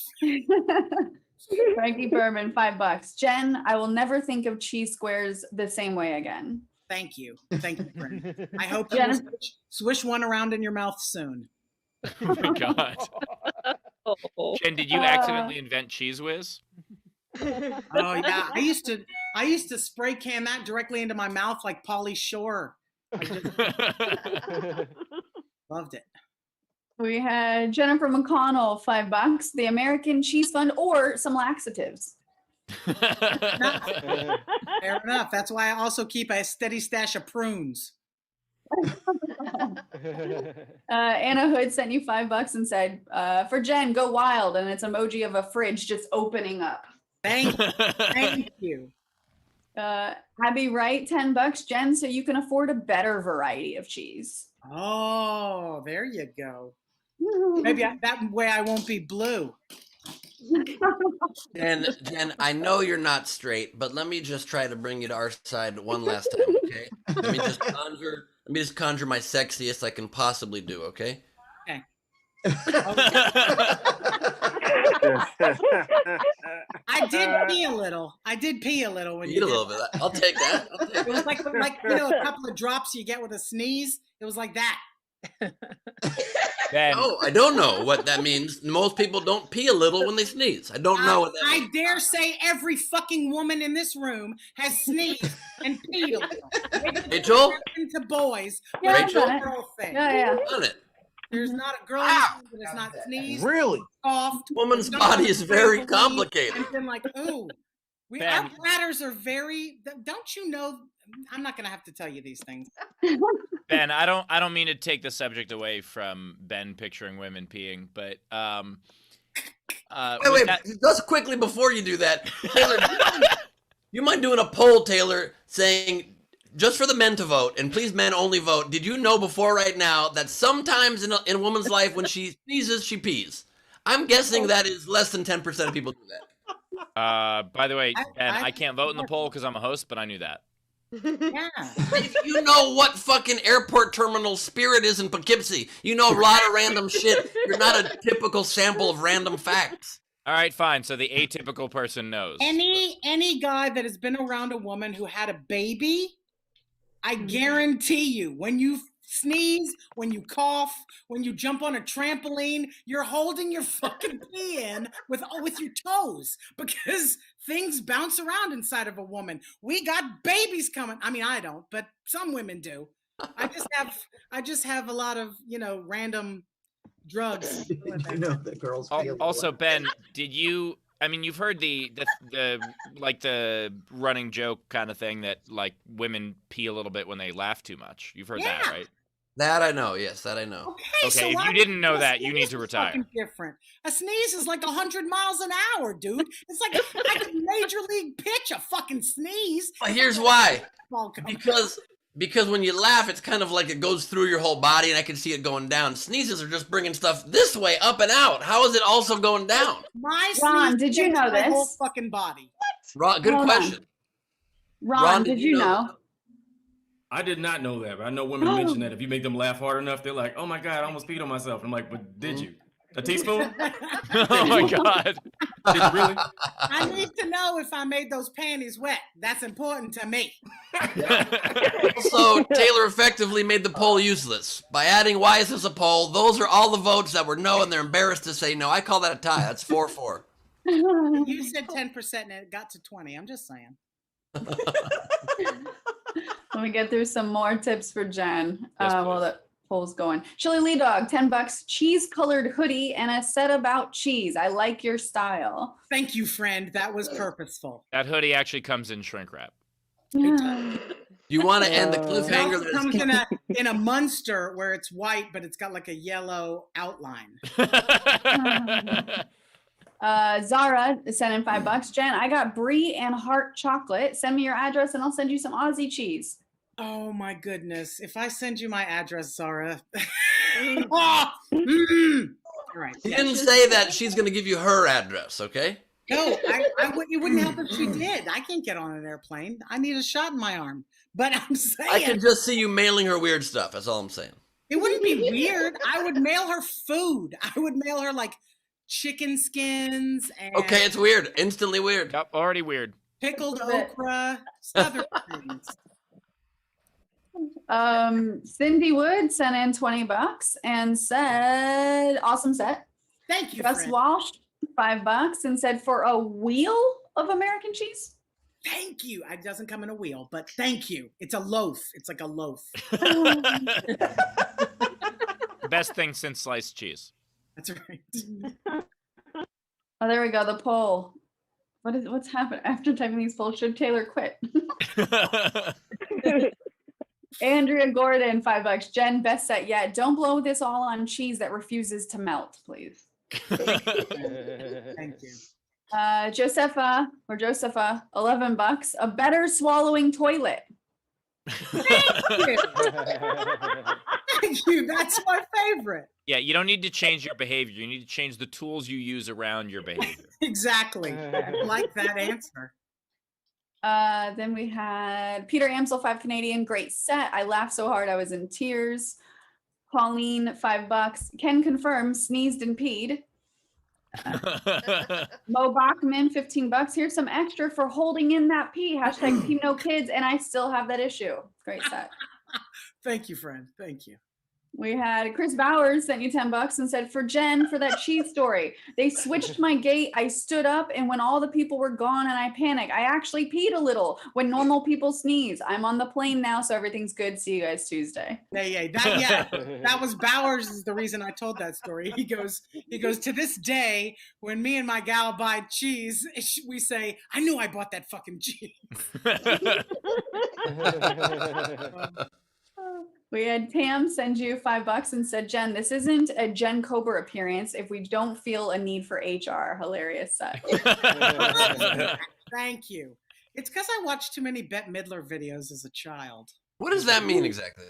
Frankie Berman, $5. Jen, I will never think of cheese squares the same way again. Thank you. Thank you, friend. I hope you will swish one around in your mouth soon. Oh my God. Jen, did you accidentally invent Cheese Whiz? Oh yeah, I used to spray can that directly into my mouth like Pauly Shore. Loved it. We had Jennifer McConnell, $5. The American Cheese Fund or some laxatives. Fair enough. That's why I also keep a steady stash of prunes. Anna Hood sent you $5 and said, for Jen, go wild. And it's emoji of a fridge just opening up. Thank you. Abby Wright, $10, Jen, so you can afford a better variety of cheese. Oh, there you go. Maybe that way I won't be blue. And Jen, I know you're not straight, but let me just try to bring you to our side one last time, okay? Let me just conjure my sexiest I can possibly do, okay? Okay. I did pee a little. When Eat you a little bit. I'll take that. It was like a couple of drops you get with a sneeze. It was like that. Ben, Oh, I don't know what that means. Most people don't pee a little when they sneeze. I don't know what that I means. dare say every fucking woman in this room has sneezed and peed a little. Rachel? To boys, Yeah, but I've it's Rachel? a girl thing. Yeah. On it. There's not a girl in this room that has not sneezed, Really? coughed. Woman's done body is very believe, complicated. And been like, ooh, our Ben. bladders are very. Don't you know? I'm not gonna have to tell you these things. Ben, I don't mean to take the subject away from Ben picturing women peeing, but Wait, just quickly before you do that, Taylor, you mind doing a poll, Taylor, saying, just for the men to vote, and please men only vote. Did you know before right now that sometimes in a woman's life when she sneezes, she pees? I'm guessing that is less than 10% of people do that. By the way, Ben, I can't vote in the poll because I'm a host, but I knew that. Yeah. You know what fucking airport terminal Spirit is in Poughkeepsie. You know a lot of random shit. You're not a typical sample of random facts. All right, fine. So the atypical person knows. Any guy that has been around a woman who had a baby, I guarantee you, when you sneeze, when you cough, when you jump on a trampoline, you're holding your fucking pee in with your toes because things bounce around inside of a woman. We got babies coming. I mean, I don't, but some women do. I just have a lot of, random drugs. The girls feel Also, Ben, you've heard the like the running joke kind of thing that like women pee a little bit when they laugh too much. You've heard that, right? That I know. Yes, that I know. Okay, so if you didn't know that, you need to retire. Fucking different. A sneeze is like 100 miles an hour, dude. It's like I can major league pitch a fucking sneeze. But here's why. Because when you laugh, it's kind of like it goes through your whole body, and I can see it going down. Sneezes are just bringing stuff this way, up and out. How is it also going down? Ron, did you know my this? whole fucking body. Ron, good question. Ron, did you know? I did not know that, but I know women mention that if you make them laugh hard enough, they're like, "Oh my god, I almost peed on myself." I'm like, "But did you? A teaspoon?" Oh my god! Did you really? I need to know if I made those panties wet. That's important to me. So Taylor effectively made the poll useless by adding "Why is this a poll?" Those are all the votes that were no, and they're embarrassed to say no. I call that a tie. That's 4-4. You said 10% and it got to 20. I'm just saying. Let me get through some more tips for Jen. Yes, While the poll's going. Chili Lee Dog, $10, cheese-colored hoodie, and a set about cheese. I like your style. Thank you, friend. That was purposeful. That hoodie actually comes in shrink wrap. You want to end the cliffhanger? It comes in a Munster where it's white, but it's got like a yellow outline. Zara sent in $5. Jen, I got brie and heart chocolate. Send me your address and I'll send you some Aussie cheese. Oh my goodness. If I send you my address, Zara. All right. She didn't say that she's going to give you her address, okay? No, it wouldn't help if she did. I can't get on an airplane. I need a shot in my arm. But I'm saying. I can just see you mailing her weird stuff. That's all I'm saying. It wouldn't be weird. I would mail her food. I would mail her like chicken skins and Okay, it's weird. Instantly weird. Yep, already weird. Pickled okra, other things. Cindy Wood sent in $20 and said, awesome set. Thank you. Gus friend. Walsh, $5 and said, for a wheel of American cheese. Thank you. It doesn't come in a wheel, but thank you. It's a loaf. It's like a loaf. Best thing since sliced cheese. That's right. Oh, there we go. The poll. What's happened after typing these polls? Should Taylor quit? Andrea Gordon, $5. Jen, best set yet. Don't blow this all on cheese that refuses to melt, please. Thank you. Josepha, $11. A better swallowing toilet. Thank you. Thank you. That's my favorite. Yeah, you don't need to change your behavior. You need to change the tools you use around your behavior. Exactly. I like that answer. Then we had Peter Amsel, $5 Canadian. Great set. I laughed so hard I was in tears. Pauline, $5. Can confirm, sneezed and peed. Mo Bachman, $15. Here's some extra for holding in that pee. Hashtag Team No Kids. And I still have that issue. Great set. Thank you, friend. Thank you. We had Chris Bowers sent you $10 and said, for Jen, for that cheese story, they switched my gate. I stood up, and when all the people were gone and I panicked, I actually peed a little when normal people sneeze. I'm on the plane now, so everything's good. See you guys Tuesday. That was Bowers is the reason I told that story. He goes, to this day, when me and my gal buy cheese, we say, I knew I bought that fucking cheese. We had Tam send you $5 and said, Jen, this isn't a Jen Kober appearance if we don't feel a need for HR. Hilarious set. Thank you. It's because I watched too many Bette Midler videos as a child. What does that mean exactly?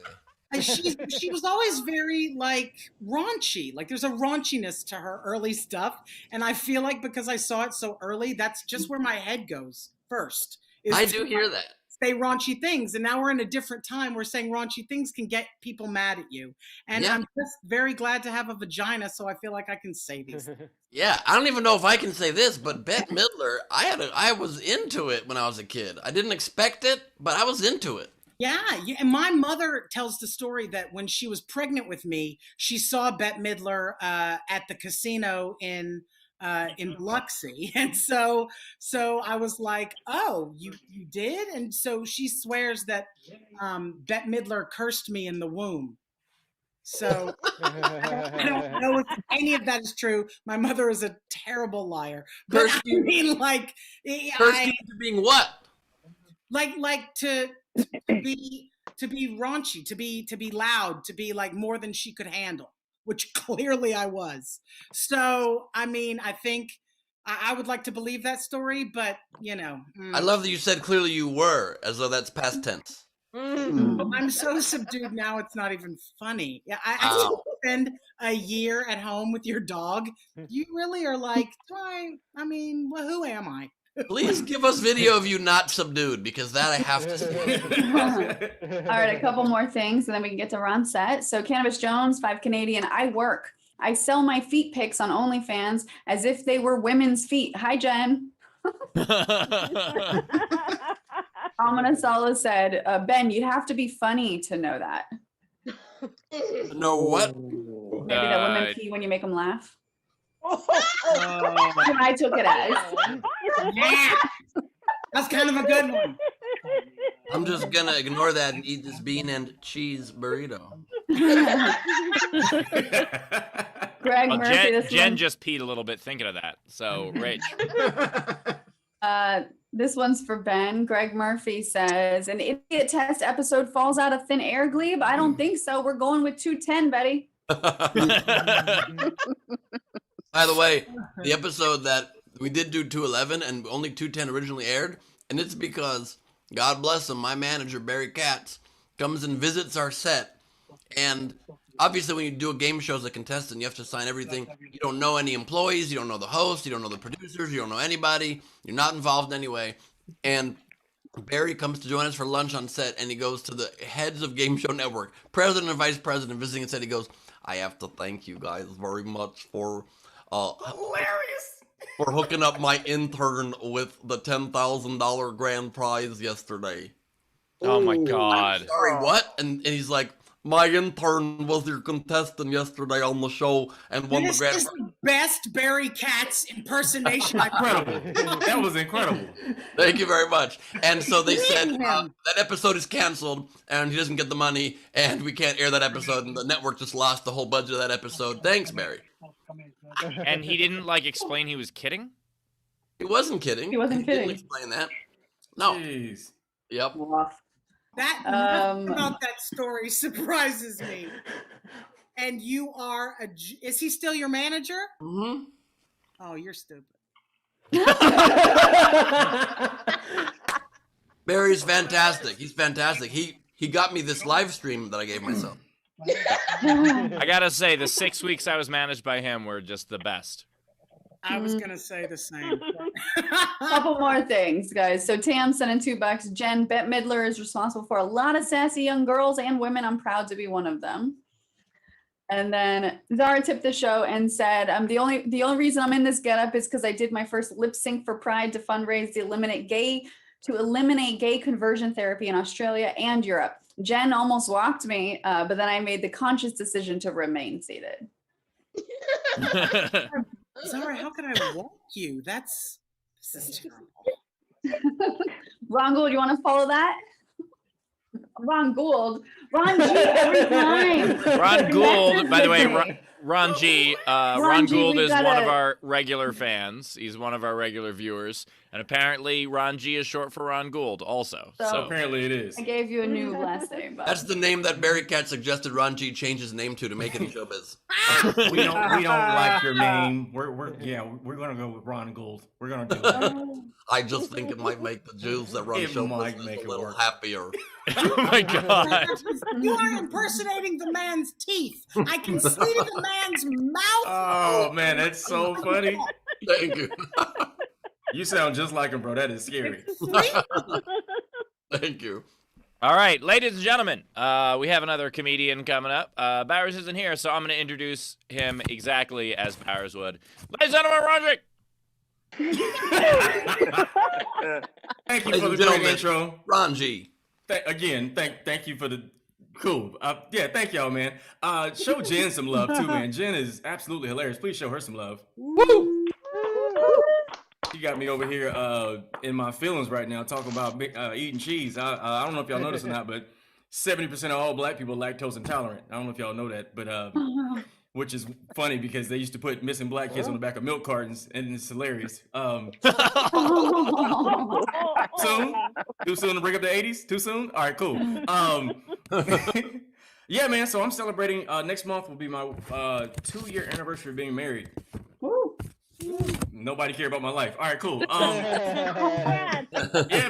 And she was always very like raunchy. Like there's a raunchiness to her early stuff, and I feel like because I saw it so early, that's just where my head goes first. I do hear that. Say raunchy things, and now we're in a different time where saying raunchy things can get people mad at you. And I'm just very glad to have a vagina, so I feel like I can say these things. Yeah, I don't even know if I can say this, but Bette Midler, I was into it when I was a kid. I didn't expect it, but I was into it. Yeah, and my mother tells the story that when she was pregnant with me, she saw Bette Midler at the casino in Biloxi, and so I was like, "Oh, you did?" And so she swears that Bette Midler cursed me in the womb. So I don't know if any of that is true. My mother is a terrible liar. But I mean, like, cursed you into being what? Like to be raunchy, to be loud, to be like more than she could handle, which clearly I was. So, I mean, I think I would like to believe that story, but you know. I love that you said clearly you were, as though that's past tense. I'm so subdued now, it's not even funny. Yeah, I spend a year at home with your dog. You really are like, I mean, well, who am I? Please give us video of you not subdued, because that I have to see. All right, a couple more things, and then we can get to Ron Set. So Cannabis Jones, 5 Canadian. I work. I sell my feet pics on OnlyFans as if they were women's feet. Hi, Jen. Amina Sala said, Ben, you have to be funny to know that. Know what? Maybe that women pee when you make them laugh. I took it as. Yeah. That's kind of a good one. I'm just gonna ignore that and eat this bean and cheese burrito. Greg well, Murphy, Jen just peed a little bit thinking of that. So, Rach. This one's for Ben. Greg Murphy says, an idiot test episode falls out of thin air, Gleib? I don't think so. We're going with 210, Betty. By the way, the episode that we did do 211 and only 210 originally aired, and it's because, God bless him, my manager, Barry Katz, comes and visits our set. And obviously when you do a game show as a contestant, you have to sign everything. You don't know any employees, you don't know the host, you don't know the producers, you don't know anybody, you're not involved in any way. And Barry comes to join us for lunch on set, and he goes to the heads of Game Show Network, president and vice president visiting set. He goes, I have to thank you guys very much for hilarious. For hooking up my intern with the $10,000 grand prize yesterday. Oh my God. I'm sorry, what? And he's like, my intern was your contestant yesterday on the show and won the grand prize. This is the best Barry Katz impersonation I've heard. Incredible. That was incredible. Thank you very much. And so they said that episode is canceled and he doesn't get the money and we can't air that episode, and the network just lost the whole budget of that episode. Thanks, Barry. And he didn't like explain he was kidding? He wasn't kidding. He wasn't kidding. Didn't explain that. No. Jeez. Yep. That nothing about that story surprises me. And you are is he still your manager? Mm-hmm. Oh, you're stupid. Barry's fantastic. He's fantastic. He got me this live stream that I gave myself. I gotta say, the 6 weeks I was managed by him were just the best. I was gonna say the same. Couple more things, guys. So Tam sent in $2. Jen, Bette Midler is responsible for a lot of sassy young girls and women. I'm proud to be one of them. And then Zara tipped the show and said, the only reason I'm in this getup is because I did my first lip sync for Pride to fundraise to eliminate gay conversion therapy in Australia and Europe. Jen almost walked me, but then I made the conscious decision to remain seated. Zara, how can I walk you? This is terrible. Ron Gould, you want to follow that? Ron Gould. Ron G every time. Ron Gould, by the way, Ron G. Ron Ron G, Gould we is one of gotta- our regular fans. He's one of our regular viewers. And apparently Ron G is short for Ron Gould also. So Apparently it is. I gave you a new last name, but That's the name that Barry Cat suggested Ron G change his name to make it in showbiz. We don't like your name. We're gonna go with Ron Gould. We're gonna do that. I just think it might make the Jews that run It show might business make a it little work. happier. oh my god. You are impersonating the man's teeth. I can see the man's mouth. Oh man, that's so funny. Thank you. You sound just like him, bro. That is scary. Thank you. All right, ladies and gentlemen, we have another comedian coming up. Bowers isn't here, so I'm going to introduce him exactly as Bowers would. Ladies and gentlemen, Roderick. Thank you Ladies for the and great gentlemen, intro. Ron G. Thank you for the cool. Thank y'all, man. Show Jen some love too, man. Jen is absolutely hilarious. Please show her some love. Woo! She got me over here in my feelings right now, talking about eating cheese. I don't know if y'all noticed or not, but 70% of all black people are lactose intolerant. I don't know if y'all know that, but which is funny because they used to put missing black kids on the back of milk cartons, and it's hilarious. Soon? Too soon to bring up the 80s? Too soon? All right, cool. Yeah, man. So I'm celebrating. Next month will be my 2-year anniversary of being married. Nobody care about my life. All right, cool. Yeah,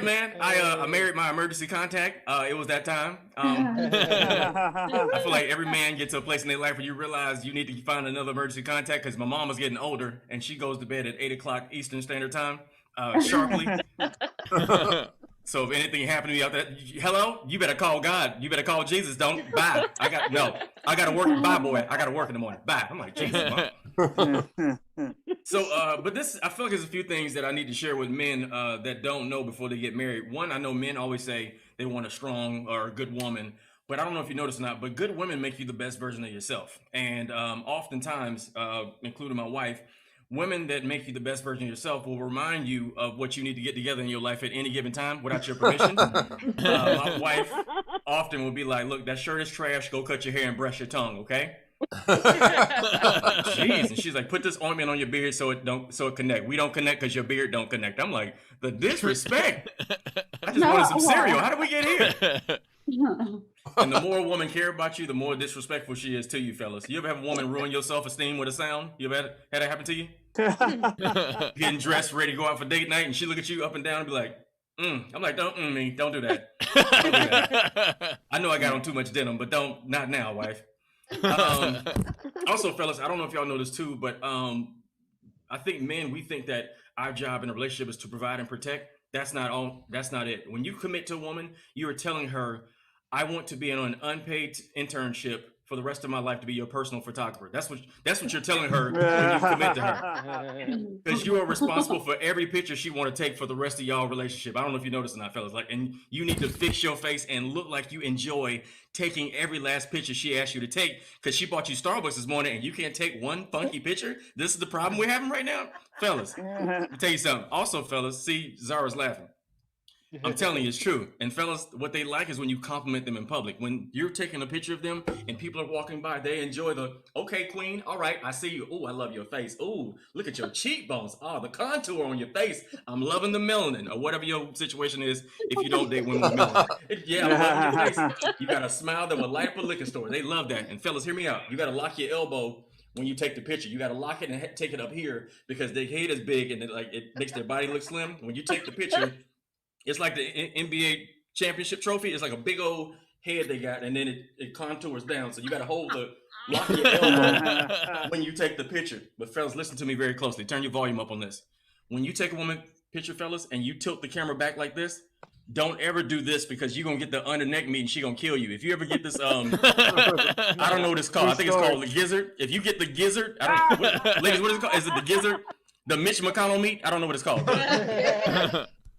man. I married my emergency contact. It was that time. I feel like every man gets to a place in their life where you realize you need to find another emergency contact because my mom is getting older and she goes to bed at 8 o'clock Eastern Standard Time, sharply. So if anything happened to me out there, hello, you better call God. You better call Jesus. Don't bye. I got to work. Bye, boy. I got to work in the morning. Bye. I'm like, Jesus, Mom. So, but this, I feel like there's a few things that I need to share with men that don't know before they get married. One, I know men always say they want a strong or a good woman, but I don't know if you notice or not, but good women make you the best version of yourself. And oftentimes, including my wife, women that make you the best version of yourself will remind you of what you need to get together in your life at any given time without your permission. My wife often will be like, look, that shirt is trash. Go cut your hair and brush your tongue, okay? Jeez. And she's like, put this ointment on your beard so it connect. We don't connect because your beard don't connect. I'm like, the disrespect. I just wanted some cereal. How did we get here? And the more a woman care about you, the more disrespectful she is to you, fellas. You ever have a woman ruin your self-esteem with a sound? You ever had that happen to you? Getting dressed, ready to go out for date night, and she look at you up and down and be like, I'm like, don't me. Don't do that. Don't do that. I know I got on too much denim, but not now, wife. Also, fellas, I don't know if y'all know this too, but I think men, we think that our job in a relationship is to provide and protect. That's not it. When you commit to a woman, you are telling her, I want to be on an unpaid internship for the rest of my life to be your personal photographer. That's what you're telling her when you commit to her. Because you are responsible for every picture she want to take for the rest of y'all relationship. I don't know if you noticed or not, fellas. And you need to fix your face and look like you enjoy taking every last picture she asked you to take because she bought you Starbucks this morning and you can't take one funky picture. This is the problem we're having right now, fellas. Let me tell you something. Also, fellas, see, Zara's laughing. I'm telling you, it's true. And fellas, what they like is when you compliment them in public. When you're taking a picture of them and people are walking by, they enjoy okay, queen, all right, I see you. Oh, I love your face. Oh, look at your cheekbones. Oh, the contour on your face. I'm loving the melanin, or whatever your situation is if you don't date women with melanin. I'm loving your face. You got a smile that will light up a liquor store. They love that. And fellas, hear me out. You got to lock your elbow when you take the picture. You got to lock it and take it up here because their head is big and it makes their body look slim. When you take the picture, it's like the NBA championship trophy. It's like a big old head they got, and then it contours down. So you got to lock your elbow when you take the picture. But fellas, listen to me very closely. Turn your volume up on this. When you take a woman picture, fellas, and you tilt the camera back like this, don't ever do this because you're going to get the under neck meat and she's going to kill you. If you ever get this, I don't know what it's called. I think it's called the gizzard. If you get the gizzard, ladies, what is it called? Is it the gizzard? The Mitch McConnell meat? I don't know what it's called.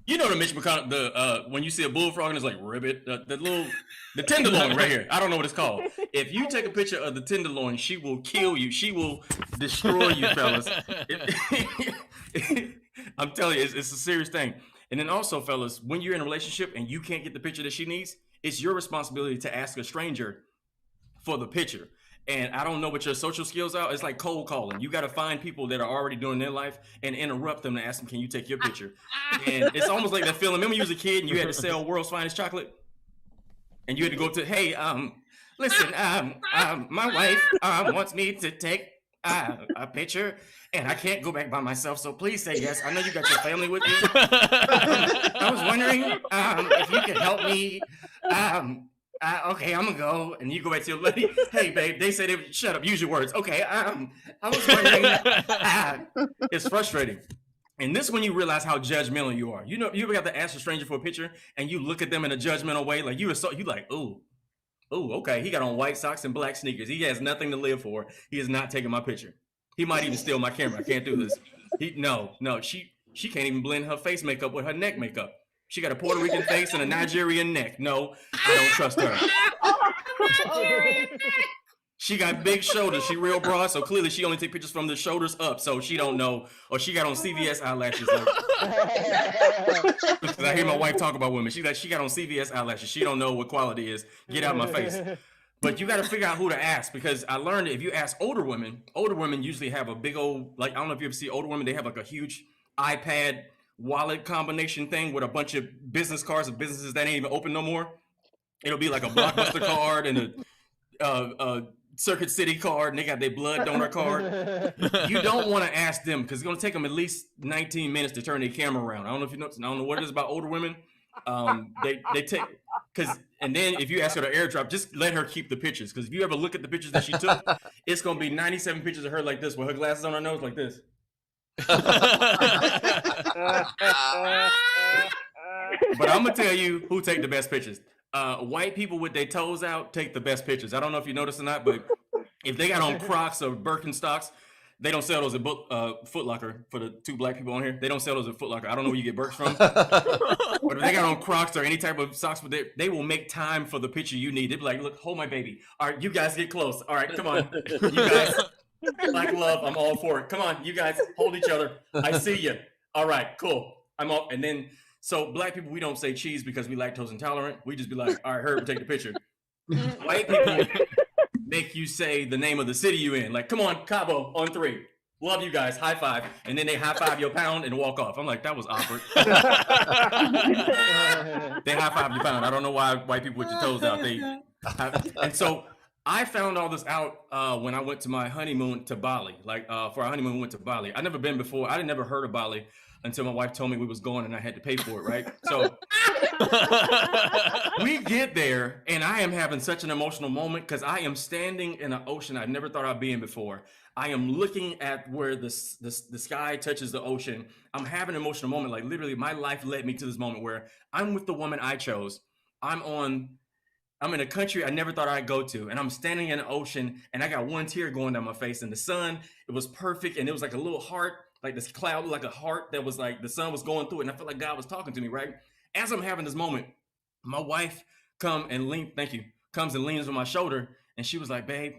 You know the Mitch McConnell, when you see a bullfrog and it's like ribbit, the tenderloin right here. I don't know what it's called. If you take a picture of the tenderloin, she will kill you. She will destroy you, fellas. I'm telling you, it's a serious thing. And then also, fellas, when you're in a relationship and you can't get the picture that she needs, it's your responsibility to ask a stranger for the picture. and I don't know what your social skills are. It's like cold calling. You got to find people that are already doing their life and interrupt them and ask them, "Can you take your picture?" And it's almost like that feeling. Remember, you was a kid and you had to sell World's Finest Chocolate, and you had to go up to, "Hey, listen, my wife wants me to take a picture, and I can't go back by myself, so please say yes. I know you got your family with you. I was wondering if you could help me. Okay, I'm gonna go." And you go back to your lady. "Hey, babe, they said it. Shut up. Use your words." "Okay, I was wondering." It's frustrating. And this when you realize how judgmental you are. You know, you ever got to ask a stranger for a picture and you look at them in a judgmental way, like you like, "Ooh, okay, he got on white socks and black sneakers. He has nothing to live for. He is not taking my picture. He might even steal my camera. I can't do this." No, she can't even blend her face makeup with her neck makeup. She got a Puerto Rican face and a Nigerian neck. No, I don't trust her. She got big shoulders. She real broad, so clearly she only take pictures from the shoulders up. So she don't know, or she got on CVS eyelashes. Because I hear my wife talk about women. She's like, she got on CVS eyelashes. She don't know what quality is. Get out of my face. But you got to figure out who to ask, because I learned that if you ask older women usually have a big old, like, I don't know if you ever see older women, they have like a huge iPad wallet combination thing with a bunch of business cards of businesses that ain't even open no more. It'll be like a Blockbuster card and a Circuit City card, and they got their blood donor card. You don't want to ask them because it's going to take them at least 19 minutes to turn their camera around. I don't know if you know. I don't know what it is about older women. They take, because, and then if you ask her to airdrop, just let her keep the pictures, because if you ever look at the pictures that she took, it's going to be 97 pictures of her like this with her glasses on her nose like this. But I'm gonna tell you who take the best pictures. White people with their toes out take the best pictures. I don't know if you noticed or not, but if they got on Crocs or Birkenstocks, they don't sell those at Foot Locker. For the two black people on here, they don't sell those at Foot Locker. I don't know where you get Birks from. But if they got on Crocs or any type of socks, they will make time for the picture you need. They'll be like, "Look, hold my baby. All right, you guys get close. All right, come on. You guys, like love, I'm all for it. Come on, you guys, hold each other. I see you. All right, cool. I'm all." And then, so black people, we don't say cheese because we lactose intolerant. We just be like, "All right, Herb, take the picture." White people make you say the name of the city you in. Like, "Come on, Cabo, on 3. Love you guys, high five." And then they high five your pound and walk off. I'm like, that was awkward. They high five your pound. I don't know why white people with your toes out. And so I found all this out when I went to my honeymoon to Bali. Like, for our honeymoon, we went to Bali. I'd never been before. I had never heard of Bali until my wife told me we was going and I had to pay for it, right? So we get there and I am having such an emotional moment because I am standing in an ocean I never thought I'd be in before. I am looking at where the sky touches the ocean. I'm having an emotional moment. Like, literally, my life led me to this moment where I'm with the woman I chose. I'm in a country I never thought I'd go to, and I'm standing in the ocean, and I got one tear going down my face, and the sun, it was perfect, and it was like a little heart, like this cloud, like a heart that was like the sun was going through it, and I felt like God was talking to me, right? As I'm having this moment, my wife comes and leans on my shoulder, and she was like, "Babe,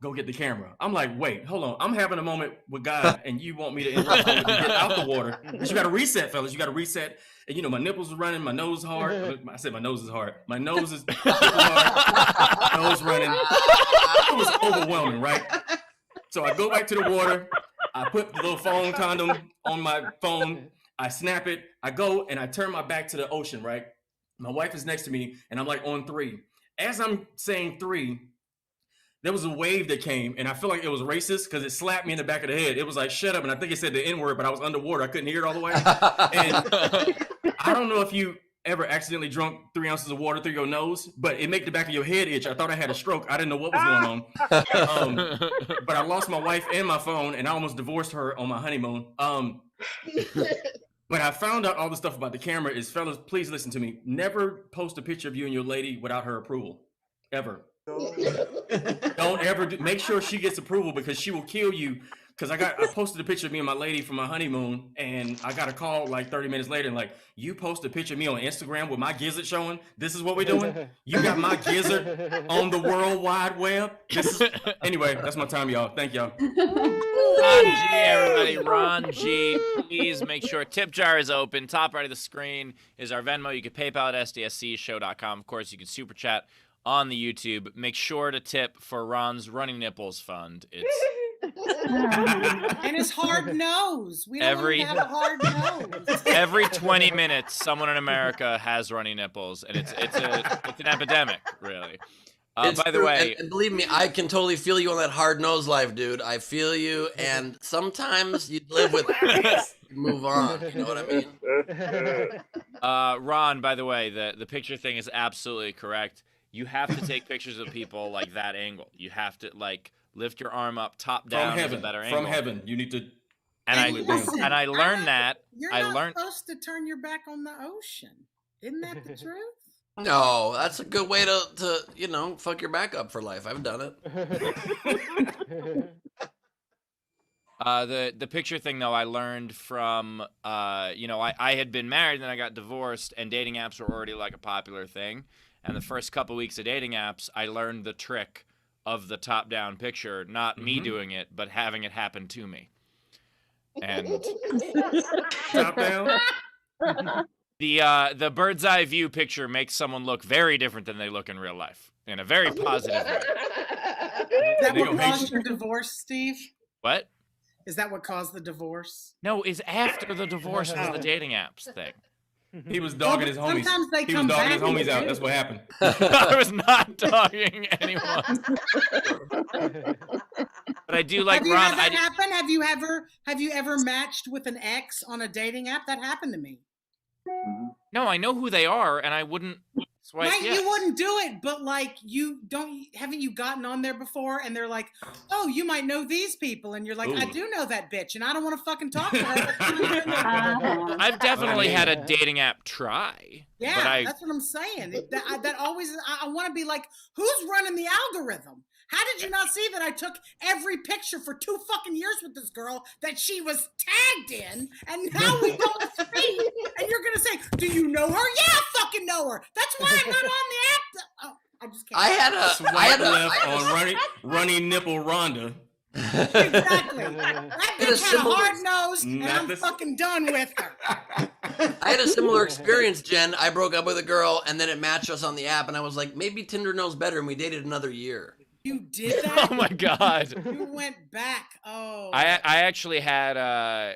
go get the camera." I'm like, "Wait, hold on. I'm having a moment with God, and you want me to interrupt and get out the water?" You got to reset, fellas. You got to reset. And you know, my nipples are running, my nose is hard. I said my nose is hard. My nose is hard. Nose running. It was overwhelming, right? So I go back to the water. I put the little phone condom on my phone. I snap it. I go and I turn my back to the ocean, right? My wife is next to me, and I'm like on 3. As I'm saying 3, there was a wave that came, and I feel like it was racist because it slapped me in the back of the head. It was like, "Shut up," and I think it said the N-word, but I was underwater. I couldn't hear it all the way. And I don't know if you ever accidentally drunk 3 ounces of water through your nose, but it made the back of your head itch. I thought I had a stroke. I didn't know what was going on. But I lost my wife and my phone, and I almost divorced her on my honeymoon. But I found out all the stuff about the camera is, fellas, please listen to me. Never post a picture of you and your lady without her approval. Ever. Don't ever make sure she gets approval, because she will kill you. Because I posted a picture of me and my lady from my honeymoon, and I got a call like 30 minutes later, and like, "You posted a picture of me on Instagram with my gizzard showing. This is what we're doing. You got my gizzard on the World Wide Web." Anyway, that's my time, y'all. Thank y'all. Ron G, everybody. Ron G. Please make sure tip jar is open. Top right of the screen is our Venmo. You can PayPal at sdscshow.com. Of course, you can super chat on the YouTube. Make sure to tip for Ron's Running Nipples Fund. It's And his hard nose. We don't want him to have a hard nose. every 20 minutes, someone in America has runny nipples, and it's an epidemic, really. It's By the true, way, and believe me, I can totally feel you on that hard nose life, dude. I feel you, and sometimes you live with it. Move on. You know what I mean? Ron, by the way, the picture thing is absolutely correct. You have to take pictures of people like that angle. You have to like lift your arm up, top down, From heaven. is a better angle. From heaven. You need to. And Listen, I learned that. You're I not learned. supposed to turn your back on the ocean. Isn't that the truth? No, that's a good way to fuck your back up for life. I've done it. The picture thing though, I learned from I had been married and then I got divorced, and dating apps were already like a popular thing. And the first couple weeks of dating apps, I learned the trick of the top down picture, not me doing it, but having it happen to me. And Top down. the bird's eye view picture makes someone look very different than they look in real life, in a very positive way. Is that what caused your divorce, Steve? What? Is that what caused the divorce? No, is after the divorce was the dating apps thing. He was dogging his homies. Sometimes they He was come dogging back his homies and out. do. That's what happened. I was not dogging anyone. But I do like Have you Ron. had that happen? Have you ever matched with an ex on a dating app? That happened to me. No, I know who they are, and I wouldn't swipe. Right, yes. you wouldn't do it, but like haven't you gotten on there before and they're like, oh, you might know these people, and you're like, I Ooh. do know that bitch, and I don't want to fucking talk to her. I've definitely had a dating app try. Yeah, but that's what I'm saying. That always, I want to be like, who's running the algorithm? How did you not see that I took every picture for 2 fucking years with this girl that she was tagged in, and now we don't speak, and you're gonna say, do you know her? Yeah, I fucking know her. That's why I'm not on the app. Oh, I just can't. I had a Swipe left on running nipple Rhonda. Exactly. That bitch had a hard nose, and Not I'm this- fucking done with her. I had a similar experience, Jen. I broke up with a girl, and then it matched us on the app, and I was like, maybe Tinder knows better, and we dated another year. You did that? Oh my god. You went back. Oh. I actually had I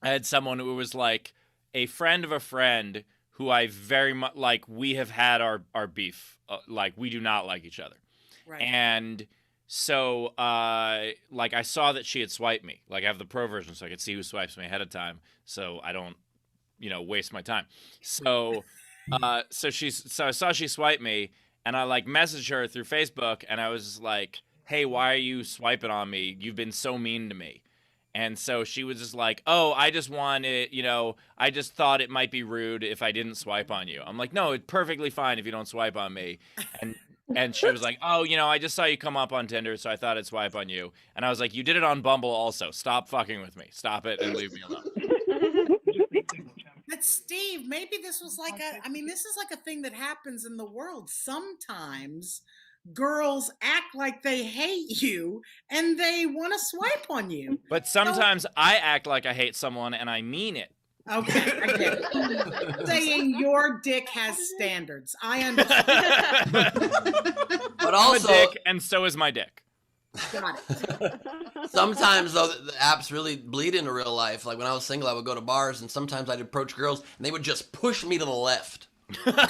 had someone who was like a friend of a friend who I very much like. We have had our beef. Like we do not like each other. Right. And so like I saw that she had swiped me. Like I have the pro version so I could see who swipes me ahead of time, so I don't waste my time. So so I saw she swiped me, and I like messaged her through Facebook, and I was like, hey, why are you swiping on me? You've been so mean to me. And so she was just like, oh, I just wanted, I just thought it might be rude if I didn't swipe on you. I'm like, no, it's perfectly fine if you don't swipe on me. And she was like, oh, I just saw you come up on Tinder, so I thought I'd swipe on you. And I was like, you did it on Bumble also. Stop fucking with me. Stop it and leave me alone. But Steve, maybe this was like this is like a thing that happens in the world. Sometimes girls act like they hate you and they want to swipe on you. But sometimes I act like I hate someone and I mean it. Okay, I get it. Saying your dick has standards. I understand. But I'm a also, dick, and so is my dick. Got it. sometimes though, the apps really bleed into real life. Like when I was single, I would go to bars, and sometimes I'd approach girls, and they would just push me to the left. That's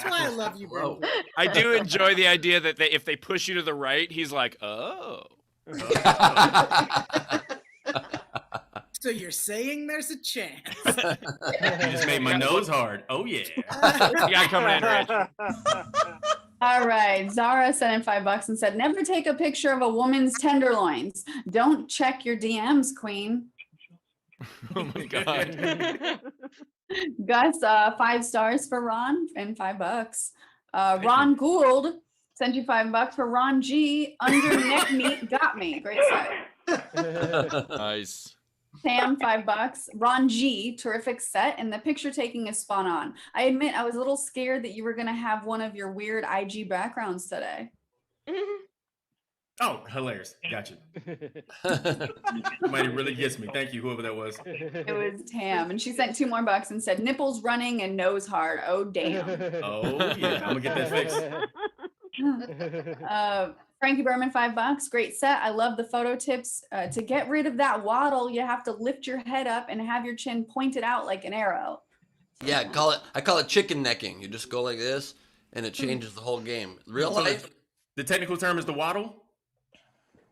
why I love you, bro. I do enjoy the idea that if they push you to the right, he's like, oh. So you're saying there's a chance. You just made my nose hard. Oh yeah. You got coming in, Rich. All right. Zara sent in $5 and said, never take a picture of a woman's tenderloins. Don't check your DMs, queen. Oh my god. Gus, 5 stars for Ron and $5. Ron Gould sent you $5 for Ron G. Under neck meat got me. Great set. Nice. Sam, $5. Ron G, terrific set, and the picture taking is spot on. I admit I was a little scared that you were gonna have one of your weird IG backgrounds today. Oh, hilarious. Gotcha. Somebody really gets me. Thank you, whoever that was. It was Tam, and she sent $2 more and said nipples running and nose hard. Oh damn. Oh, yeah. I'm going to get that fixed. Frankie Berman, $5. Great set. I love the photo tips. To get rid of that waddle, you have to lift your head up and have your chin pointed out like an arrow. Yeah, I call it chicken necking. You just go like this, and it changes the whole game. Real life. The technical term is the waddle?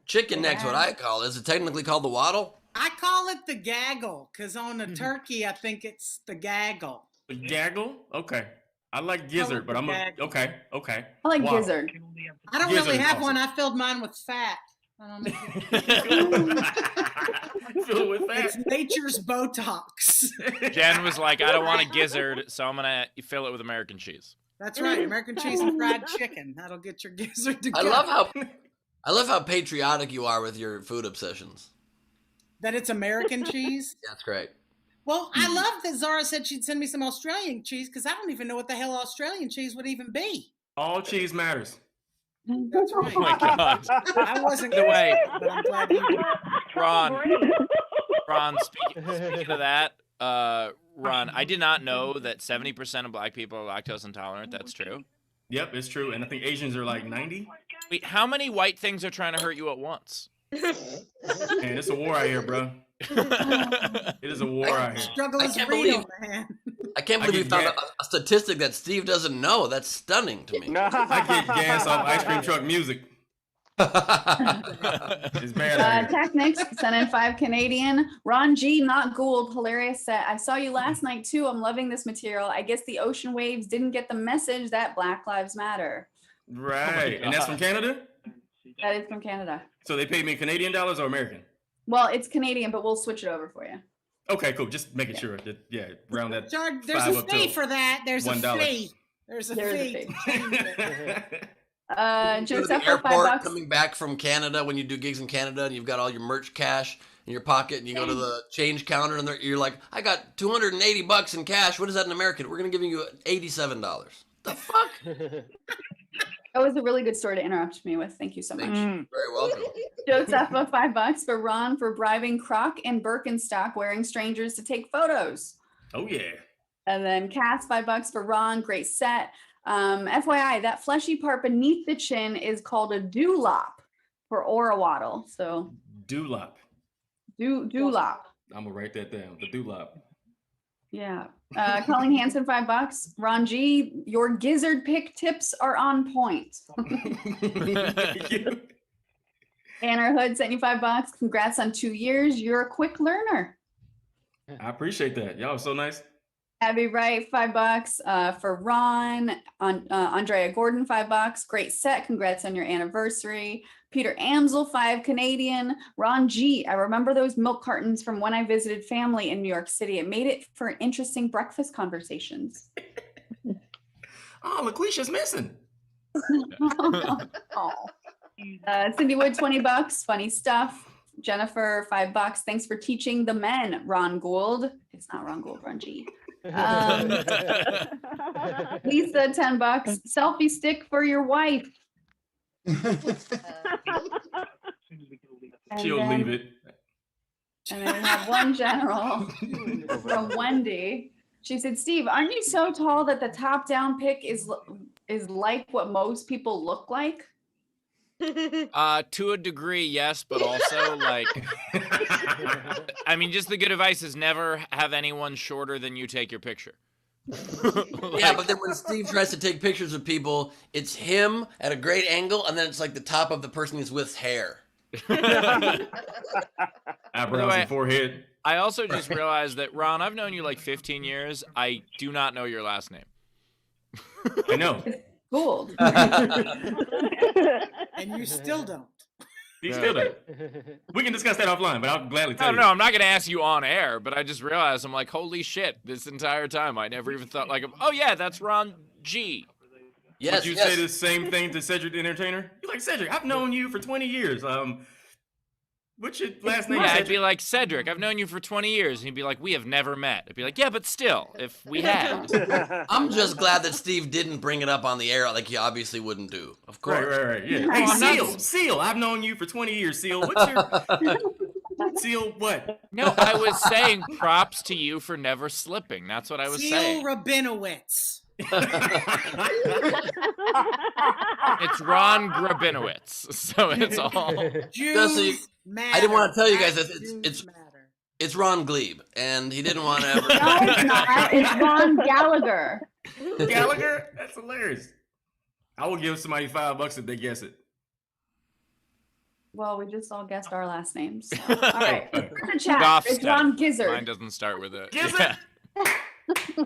Chicken neck's what I call it. Is it technically called the waddle? I call it the gaggle, because on the turkey, I think it's the gaggle. The gaggle? Okay. I like gizzard, but okay. I like Waddle. gizzard. I don't Gizzard really is have awesome. one. I filled mine with fat. I don't know. Fill it with It's fat. nature's Botox. Jen was like, I don't want a gizzard, so I'm gonna fill it with American cheese. That's right. American cheese and fried chicken. That'll get your gizzard to I go. love how patriotic you are with your food obsessions. That it's American cheese? That's great. Well, I love that Zara said she'd send me some Australian cheese because I don't even know what the hell Australian cheese would even be. All cheese matters. That's right. Oh my god. I wasn't By the way, but I'm glad you did. Ron, speaking of that, Ron, I did not know that 70% of black people are lactose intolerant. That's true. Yep, it's true. And I think Asians are like 90. Wait, how many white things are trying to hurt you at once? Man, it's a war out here, bro. It is a war out here. Struggle I is can't real, believe- man. I can't believe you found a statistic that Steve doesn't know. That's stunning to me. I get gas off ice cream truck music. It's bad out here. Technics sent in 5 Canadian. Ron G, not Gould, hilarious set. I saw you last night too. I'm loving this material. I guess the ocean waves didn't get the message that Black Lives Matter. Right. And that's from Canada? That is from Canada. So they paid me Canadian dollars or American? Well, it's Canadian, but we'll switch it over for you. Okay, cool. Just making sure that, round that. There's five a up fee to for that. There's a $1. fee. There's a fee. You go to the Joseph for airport $5. coming back from Canada when you do gigs in Canada and you've got all your merch cash in your pocket and you go to the change counter and you're like, I got $280 in cash. What is that in American? We're going to give you $87. The fuck? That was a really good story to interrupt me with. Thank you so much. Very welcome. Joseph for $5 for Ron for bribing Croc and Birkenstock wearing strangers to take photos. Oh, yeah. And then Cass, $5 for Ron. Great set. FYI, that fleshy part beneath the chin is called a dewlap for Orawaddle. So Dewlap. dewlap. I'm going to write that down. The dewlap. Yeah. Colleen Hansen, $5. Ron G, your gizzard pick tips are on point. Thank you. Anna Hood sent you $5. Congrats on 2 years. You're a quick learner. I appreciate that. Y'all are so nice. Abby Wright, $5 for Ron. Andrea Gordon, $5. Great set. Congrats on your anniversary. Peter Amsel, 5 Canadian. Ron G, I remember those milk cartons from when I visited family in New York City. It made it for interesting breakfast conversations. Oh, LaQuisha's missing. Oh. Cindy Wood, $20. Funny stuff. Jennifer, $5. Thanks for teaching the men, Ron Gould. It's not Ron Gould, Ron G. Lisa, $10. Selfie stick for your wife. She'll leave it. And then we have one general from Wendy. She said, Steve, aren't you so tall that the top down pic is like what most people look like? To a degree, yes, but also like, I mean, just the good advice is never have anyone shorter than you take your picture. Yeah, but then when Steve tries to take pictures of people, it's him at a great angle, and then it's like the top of the person he's with hair. Eyebrows way, and forehead. I also just realized that, Ron, I've known you like 15 years. I do not know your last name. I know. Gould. And you still don't. You still don't. We can discuss that offline, but I'll gladly tell you. No, I'm not going to ask you on air, but I just realized, I'm like, holy shit, this entire time I never even thought, like, oh yeah, that's Ron G. Yes, Would you say the same thing to Cedric the Entertainer? You're like, Cedric, I've known you for 20 years. What's your last name? Yeah, I'd Cedric? be like, Cedric, I've known you for 20 years. And he'd be like, we have never met. I'd be like, yeah, but still, if we had. I'm just glad that Steve didn't bring it up on the air like he obviously wouldn't do. Of course. Right. Yeah. No, Hey, I'm not- Seal. I've known you for 20 years, Seal. What's your Seal? What? No, I was saying props to you for never slipping. That's what I was Seal saying. Rabinowitz. It's Ron Grabinowitz, so it's all. Just so you- Jews matter. I didn't want to tell you guys that Jews it's matter. it's Ron Gleib, and he didn't want to ever. No, it's not. It's Ron Gallagher. Gallagher? That's hilarious. I will give somebody $5 if they guess it. Well, we just all guessed our last names. So. All right. In the chat, Hofstetter. it's Ron Mine Gizzard. doesn't start with it. Gizzard?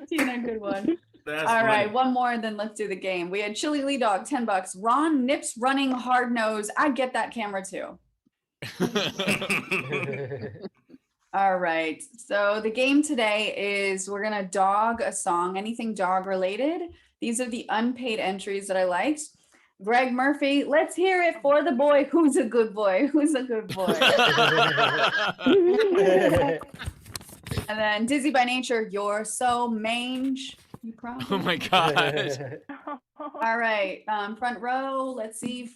Tina, good one. That's All right, funny. one more and then let's do the game. We had Chili Lee Dog, $10. Ron Nips running hard nose. I get that camera too. All right. So the game today is we're gonna dog a song, anything dog related. These are the unpaid entries that I liked. Greg Murphy, let's hear it for the boy. Who's a good boy? Who's a good boy? And then Dizzy by Nature, you're so mange. You Oh probably. my god. All right, front row, let's see.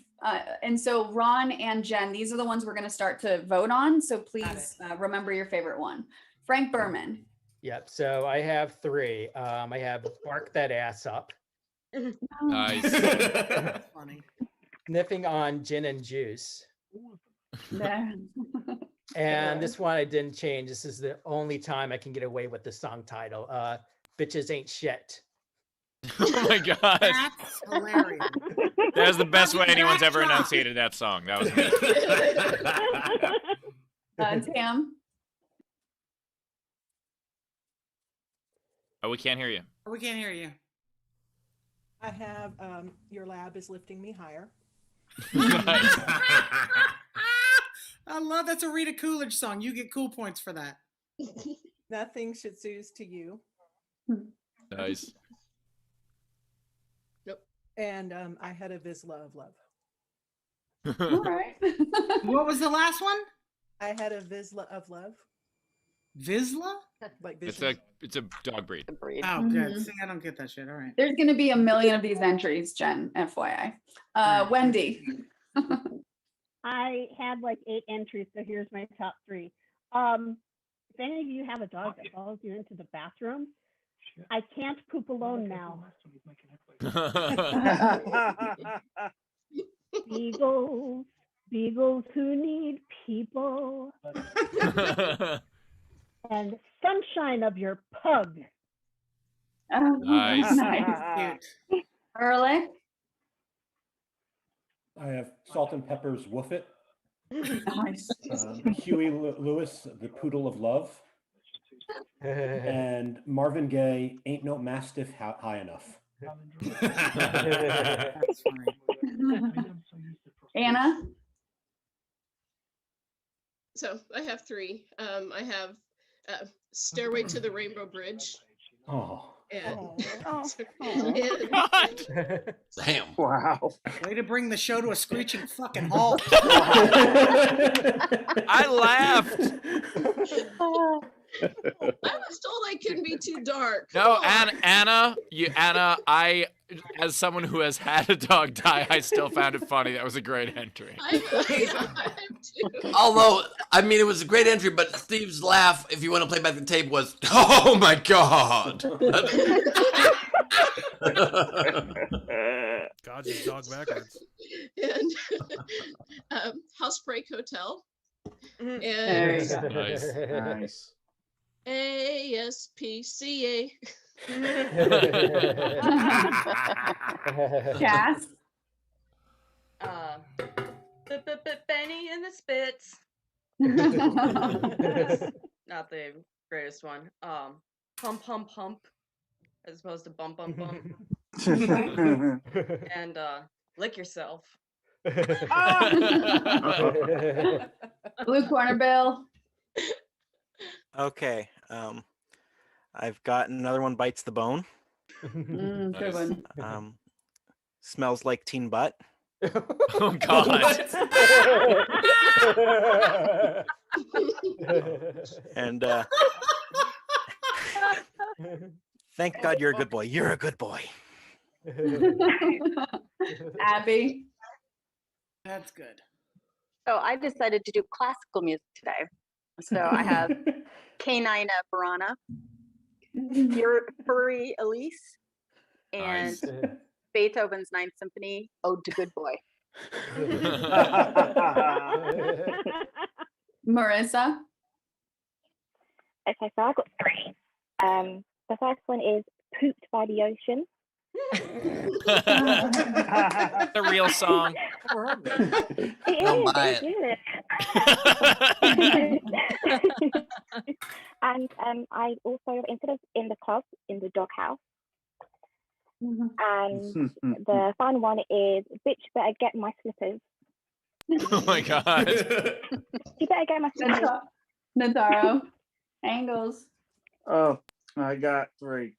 And so Ron and Jen, these are the ones we're going to start to vote on. So please remember your favorite one. Frank Berman. Yep. So I have 3. I have Bark That Ass Up, Nice. That's funny. Sniffing on Gin and Juice, There. and this one I didn't change. This is the only time I can get away with the song title. Bitches Ain't Shit. Oh my god. That's hilarious. That was the best way anyone's ever enunciated that song. That was me. Tam. Oh, we can't hear you. We can't hear you. I have Your Lab is Lifting Me Higher. Nice. I love that's a Rita Coolidge song. You get cool points for that. Nothing Should Soothe to You. Nice. And I had a Vizsla of Love. All right. What was the last one? I had a Vizsla of Love. Vizsla? Like It's a dog breed. Oh, Mhm. good. See, I don't get that shit. All right. There's going to be a million of these entries, Jen, FYI. Wendy. I had like 8 entries, so here's my top 3. If any of you have a dog that follows you into the bathroom, I can't poop alone now. Beagles who need people, and sunshine of your pug. Oh, Nice. Cute. Ehrlich. I have Salt and Pepper's Woof It. Nice. Huey Lewis, The Poodle of Love. And Marvin Gaye, Ain't No Mastiff High Enough. That's funny. Anna. So I have 3. I have Stairway to the Rainbow Bridge. Oh. And, What? Damn. Wow. Way to bring the show to a screeching fucking halt. I laughed. I was told I couldn't be too dark. No, Come on. Anna, I, as someone who has had a dog die, I still found it funny. That was a great entry. I have too. Although, I mean, it was a great entry, but Steve's laugh, if you want to play back the tape, was, oh my God. God, just dog backwards. And Housebreak Hotel. There you And go. Nice. Nice. ASPCA. Cass. Benny and the Spits. Not the greatest one. Pump Pump Pump, as opposed to Bump Bump Bump. And Lick Yourself. Blue Corner Bill. Okay. I've got another one, Bites the Bone. Good one. Smells Like Teen Butt. Oh God. And thank God you're a good boy. You're a good boy. Abby. That's good. So I decided to do classical music today. So I have Canina Burana, Furry Elise, and Nice. Beethoven's Ninth Symphony, Ode to Good Boy. Marissa. Okay, so I've got three. The first one is Pooped by the Ocean. The real song. It buy is, and I also, instead of in the club, in the doghouse. And the final one is Bitch Better Get My Slippers. Oh my God. You better get my slippers. Nataro. Angles. Oh, I got three.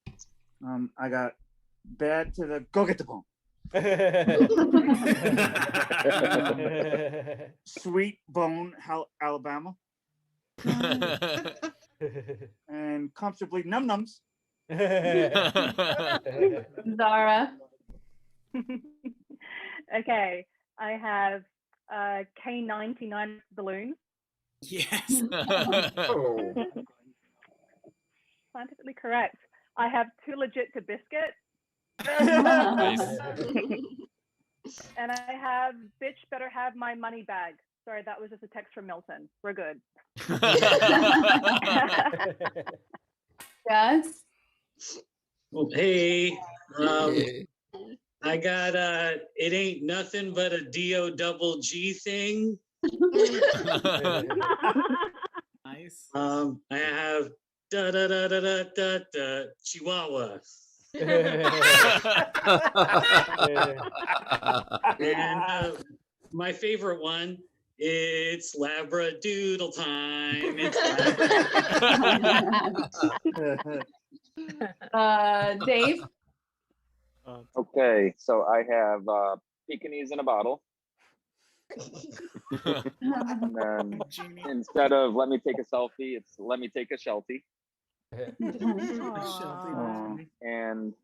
I got Bad to the Go Get the Bone. Sweet Bone, Alabama. And Comfortably Num Nums. Zara. Okay, I have K99 balloon. Yes. Oh. Scientifically correct. I have Too Legit to Biscuit. Nice. And I have Bitch Better Have My Money Bag. Sorry, that was just a text from Milton. We're good. Yes. Well, hey, I got It Ain't Nothing But a D-O-double-G thing. Nice. I have da-da-da-da-da-da-da Chihuahua. And my favorite one, it's Labradoodle time. It's Dave. Okay, so I have Pekingese in a bottle. And then instead of let me take a selfie, it's let me take a shelfie. And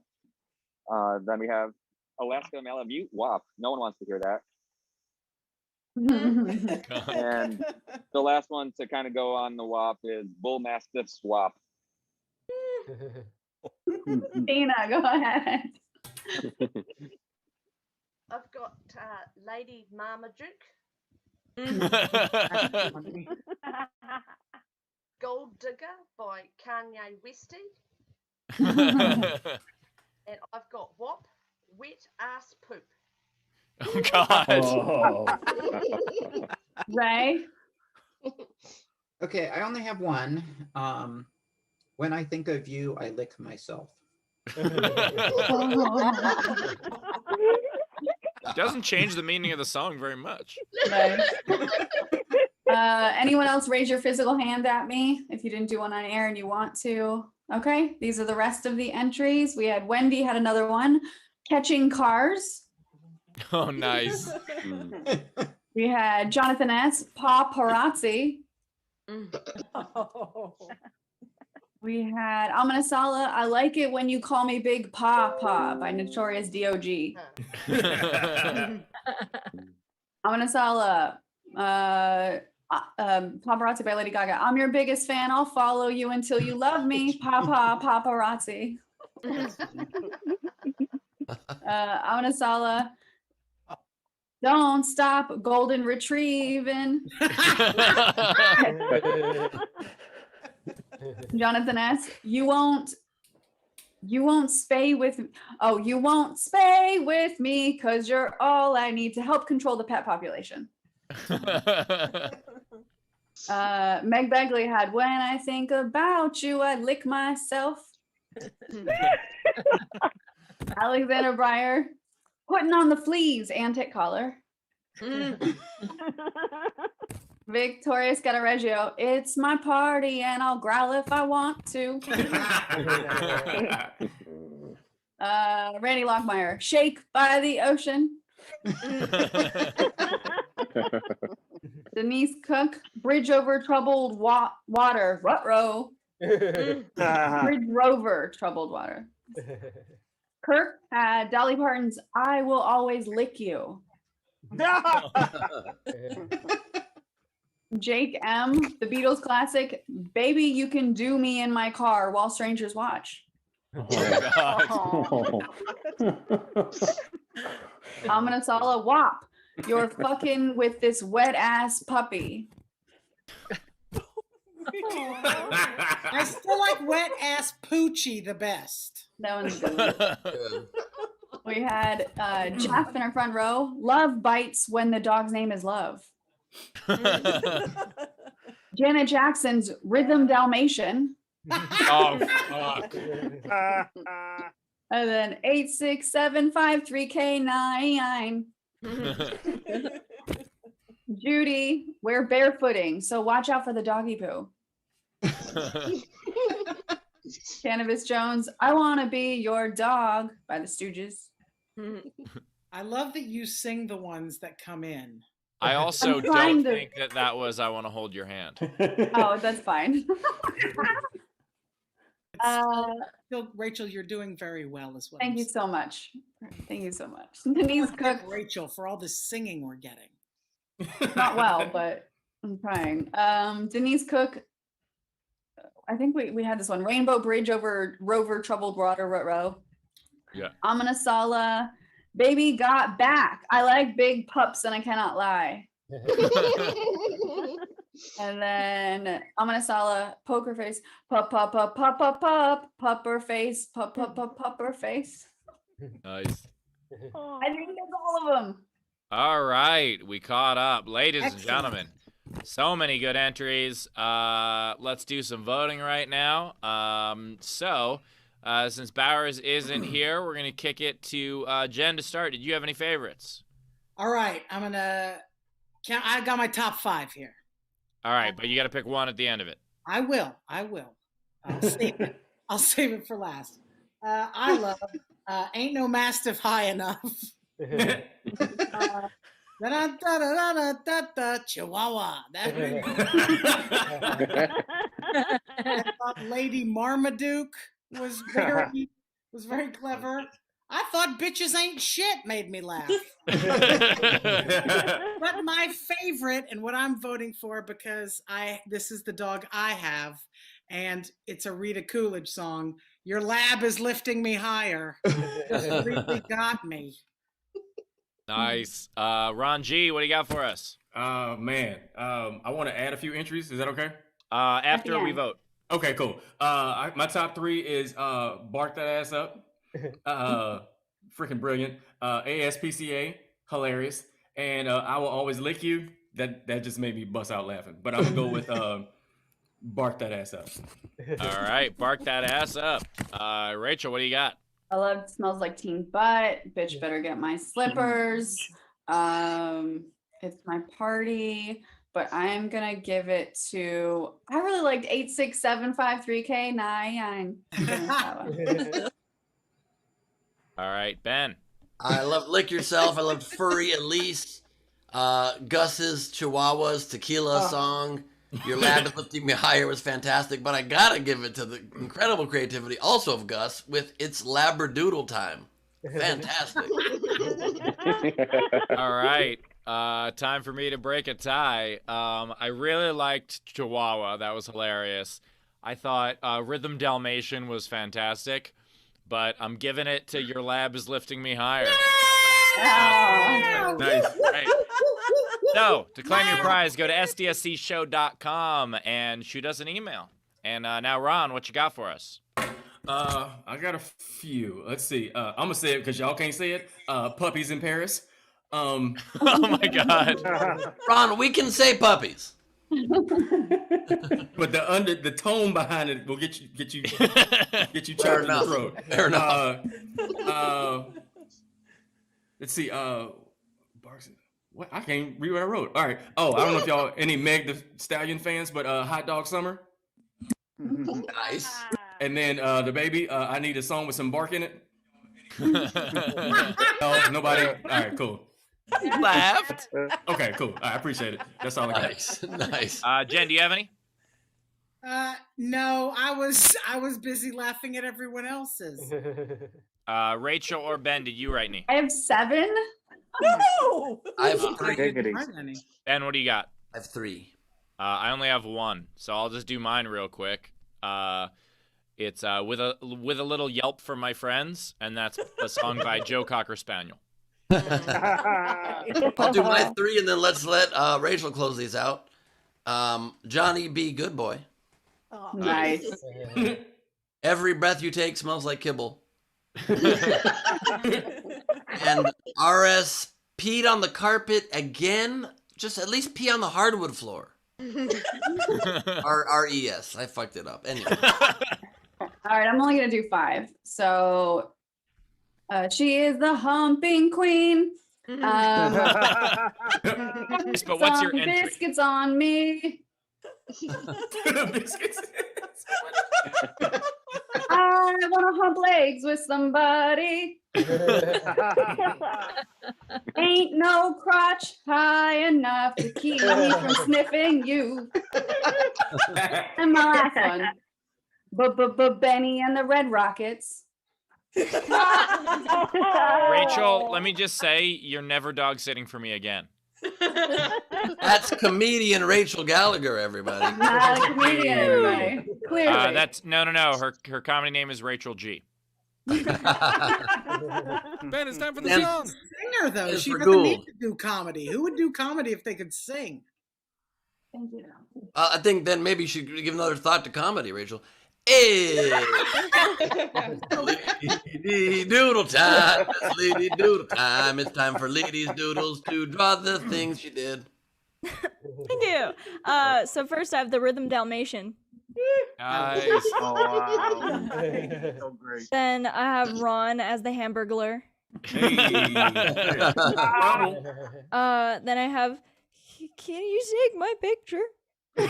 then we have Alaska Malamute WAP. No one wants to hear that. And the last one to kind of go on the WAP is Bull Mastiff Swap. Dina, go ahead. I've got Lady Marmaduke. Gold Digger by Kanye Westy. And I've got WAP, Wet Ass Poop. Oh God. Ray. Okay, I only have one. When I think of you, I lick myself. Doesn't change the meaning of the song very much. Nice. Anyone else raise your physical hand at me if you didn't do one on air and you want to? Okay, these are the rest of the entries. We had Wendy had another one, catching cars. Oh, nice. We had Jonathan S. Paparazzi. We had Amanasala, I like it when you call me Big Papa by Notorious D.O.G. Amanasala, Paparazzi by Lady Gaga. I'm your biggest fan. I'll follow you until you love me. Papa Paparazzi. Amanasala, don't stop golden retrieving. Jonathan S. You won't spay with you won't spay with me because you're all I need to help control the pet population. Meg Begley had when I think about you, I lick myself. Alexander Breyer, putting on the fleas, antic collar. Victoria Scattereggio, it's my party and I'll growl if I want to. Randy Lockmeyer, shake by the ocean. Denise Cook, bridge over troubled water. Ruh-roh. Bridge rover, troubled water. Kirk had Dolly Parton's I Will Always Lick You. Jake M, the Beatles classic, Baby You Can Do Me in My Car While Strangers Watch. Aminasala WAP, you're fucking with this wet ass puppy. I still like wet ass Poochie the best. That one's good. We had Jeff in our front row. Love bites when the dog's name is Love. Janet Jackson's Rhythm Dalmatian. Oh, fuck. And then 86753K9. Judy, we're barefooting, so watch out for the doggy poo. Cannabis Jones, I want to be your dog by the Stooges. I love that you sing the ones that come in. I also I'm trying don't to- think that was I Want to Hold Your Hand. Oh, that's fine. Still, Rachel, you're doing very well as well. Thank you so much. Thank you so much. Denise Cook, Rachel, for all the singing we're getting. not well, but I'm trying. Denise Cook, I think we had this one. Rainbow Bridge over Rover Troubled Water Row. Yeah. Aminasala, baby got back. I like big pups and I cannot lie. And then Aminasala, poker face, pupper face, pupper face. Nice. I think that's all of them. All right, we caught up. Ladies and gentlemen, so many good entries. Let's do some voting right now. Since Bowers isn't here, we're going to kick it to Jen to start. Did you have any favorites? All right, I'm gonna count. I got my top 5 here. All right, but you got to pick one at the end of it. I will. I'll save it. I'll save it for last. I love Ain't No Mastiff High Enough. Chihuahua. I thought Lady Marmaduke was very clever. I thought Bitches Ain't Shit made me laugh. But my favorite, and what I'm voting for, because this is the dog I have, and it's a Rita Coolidge song, Your Lab is Lifting Me Higher. Just really got me. Nice. Ron G, what do you got for us? Man, I want to add a few entries. Is that okay? After we vote. Okay, cool. My top 3 is Bark That Ass Up. Freaking brilliant. ASPCA, hilarious. And I Will Always Lick You. That just made me bust out laughing. But I'm gonna go with Bark That Ass Up. All right, Bark That Ass Up. Rachel, what do you got? I love Smells Like Teen Butt. Bitch Better Get My Slippers. It's My Party. But I'm gonna give it to. I really liked 86753K9. All right, Ben. I loved Lick Yourself. I loved Furry Elise. Gus's Chihuahua's Tequila song. Your Lab is Lifting Me Higher was fantastic. But I gotta give it to the incredible creativity also of Gus with It's Labradoodle Time. Fantastic. All right. Time for me to break a tie. I really liked Chihuahua. That was hilarious. I thought Rhythm Dalmatian was fantastic. But I'm giving it to Your Lab is Lifting Me Higher. Nice. Right. So, to claim your prize, go to sdscshow.com and shoot us an email. And now, Ron, what you got for us? I got a few. Let's see. I'm gonna say it because y'all can't say it. Puppies in Paris. Oh my God. Ron, we can say puppies. But the tone behind it will get you chopped in the throat. Fair enough. Let's see. What? I can't read what I wrote. All right. Oh, I don't know if y'all any Meg the Stallion fans, but Hot Dog Summer. Nice. And then the baby. I need a song with some bark in it. No, nobody. All right, cool. He laughed. Okay, cool. I appreciate it. That's all I got. Nice. Jen, do you have any? No, I was busy laughing at everyone else's. Rachel or Ben, did you write any? I have 7. No. I have I 3. didn't write any. Ben, what do you got? I have 3. I only have 1, so I'll just do mine real quick. It's with a little yelp for my friends, and that's a song by Joe Cocker Spaniel. I'll do my 3, and then let's let Rachel close these out. Johnny B. Good Boy. Oh, Nice. Every breath you take smells like kibble. And RS peed on the carpet again. Just at least pee on the hardwood floor. RES. I fucked it up. Anyway. All right, I'm only gonna do 5. So, she is the humping queen. But what's your Some entry? biscuits on me. Biscuits. I want to hump legs with somebody. Ain't no crotch high enough to keep me from sniffing you. And my last one. But Benny and the Red Rockets. Rachel, let me just say, you're never dog sitting for me again. That's comedian Rachel Gallagher, everybody. Not a comedian, everybody. Clearly. That's no. Her comedy name is Rachel G. Ben, it's time for the And- song. Singer though, It's she for doesn't need Gould. to do comedy. Who would do comedy if they could sing? Thank you. I think then maybe you should give another thought to comedy, Rachel. Hey, lady doodle time, it's lady doodle time. It's time for ladies doodles to draw the things she did. Thank you. So first I have the Rhythm Dalmatian. Nice. Oh, wow. So great. Then I have Ron as the Hamburglar. Then I have, can you take my picture? You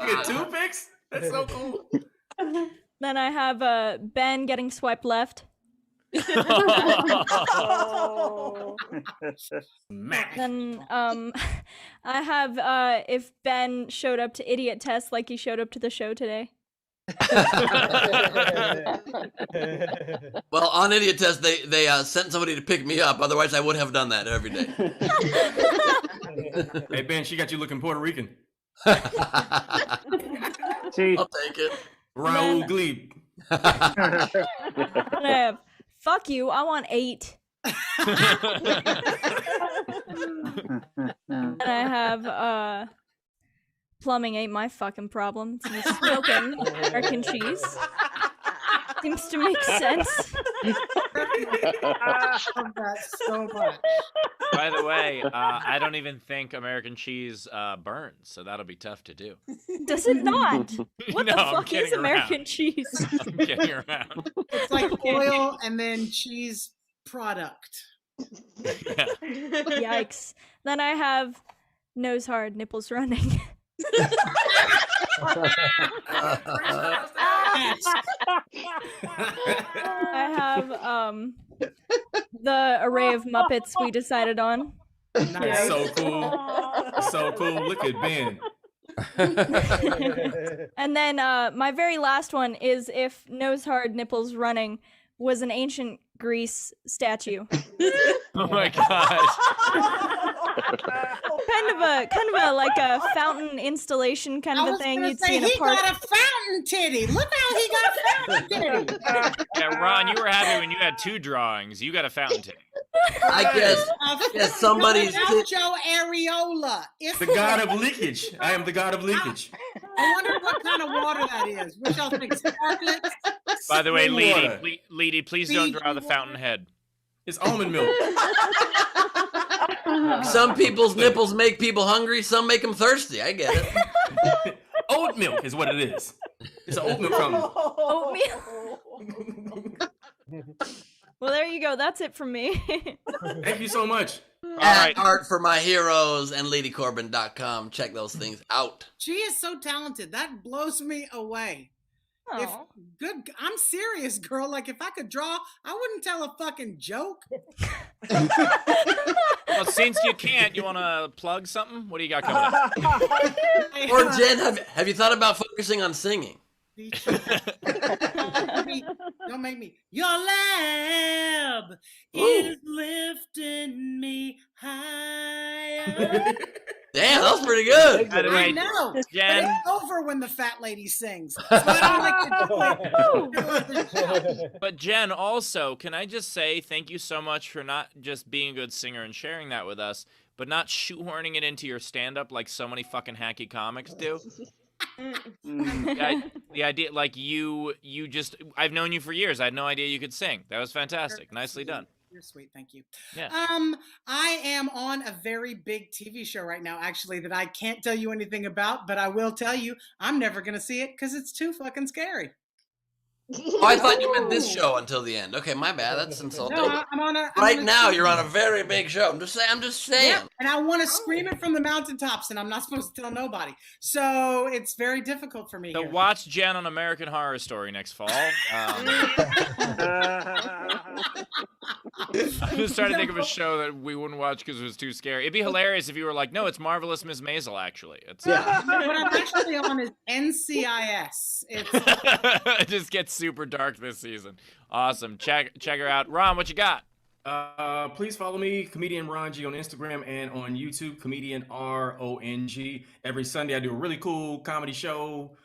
get 2 picks? That's so cool. Then I have Ben getting swiped left. Then I have if Ben showed up to idiot test like he showed up to the show today. Well, on Idiot Test, they sent somebody to pick me up. Otherwise, I would have done that every day. Hey, Ben, she got you looking Puerto Rican. I'll take it. Raul Gleib. Then I have, fuck you, I want 8. And I have plumbing ain't my fucking problem. It's me smoking American cheese. Seems to make sense. I love that so much. By the way, I don't even think American cheese burns, so that'll be tough to do. Does it not? What No, the I'm fuck is kidding American around. cheese? I'm kidding around. It's like oil and then cheese product. Yikes. Then I have nose hard, nipples running. I have the array of Muppets we decided on. That's so cool. So cool. Look at Ben. And then my very last one is if nose hard, nipples running was an ancient Greece statue. Oh my gosh. kind of a like a fountain installation kind of a thing you'd see in a he park. got a fountain titty. Look how he got a fountain titty. Yeah, Ron, you were happy when you had 2 drawings. You got a fountain titty. I guess somebody's Joe Areola. It's The god of leakage. I am the god of leakage. I wonder what kind of water that is. What y'all think? Sparklet? By the way, Spring water. Leedy, please don't draw the fountainhead. It's almond milk. Some people's nipples make people hungry. Some make them thirsty. I get it. Oat milk is what it is. It's an oat milk fountain. Oatmeal. Well, there you go. That's it from me. Thank you so much. At Art for My Heroes and LadyCorbin.com. Check those things out. She is so talented. That blows me away. Oh. Good. I'm serious, girl. Like if I could draw, I wouldn't tell a fucking joke. Well, since you can't, you want to plug something? What do you got coming up? Or Jen, have you thought about focusing on singing? Don't make me. Your lab is lifting me higher. Damn, that was pretty good. By the I way, know. Jen. But it's over when the fat lady sings. So I don't like to But Jen, also, can I just say thank you so much for not just being a good singer and sharing that with us, but not shoehorning it into your stand-up like so many fucking hacky comics do. The idea, like you just, I've known you for years. I had no idea you could sing. That was fantastic. Nicely done. You're sweet, thank you. Yeah. I am on a very big TV show right now, actually, that I can't tell you anything about, but I will tell you I'm never gonna see it because it's too fucking scary. Oh, I thought you meant this show until the end. Okay, my bad. That's insulting. No, I'm on a Right now, you're on a very big show. I'm just saying. Yeah, and I want to scream it from the mountaintops, and I'm not supposed to tell nobody. So it's very difficult for me. So here. watch Jen on American Horror Story next fall. I'm just trying to think of a show that we wouldn't watch because it was too scary. It'd be hilarious if you were like, no, it's Marvelous Miss Maisel, actually. It's, What I'm actually on is NCIS. It just gets super dark this season. Awesome. Check her out. Ron, what you got? Please follow me, comedian Ron G, on Instagram and on YouTube, comedian RONG. Every Sunday I do a really cool comedy show.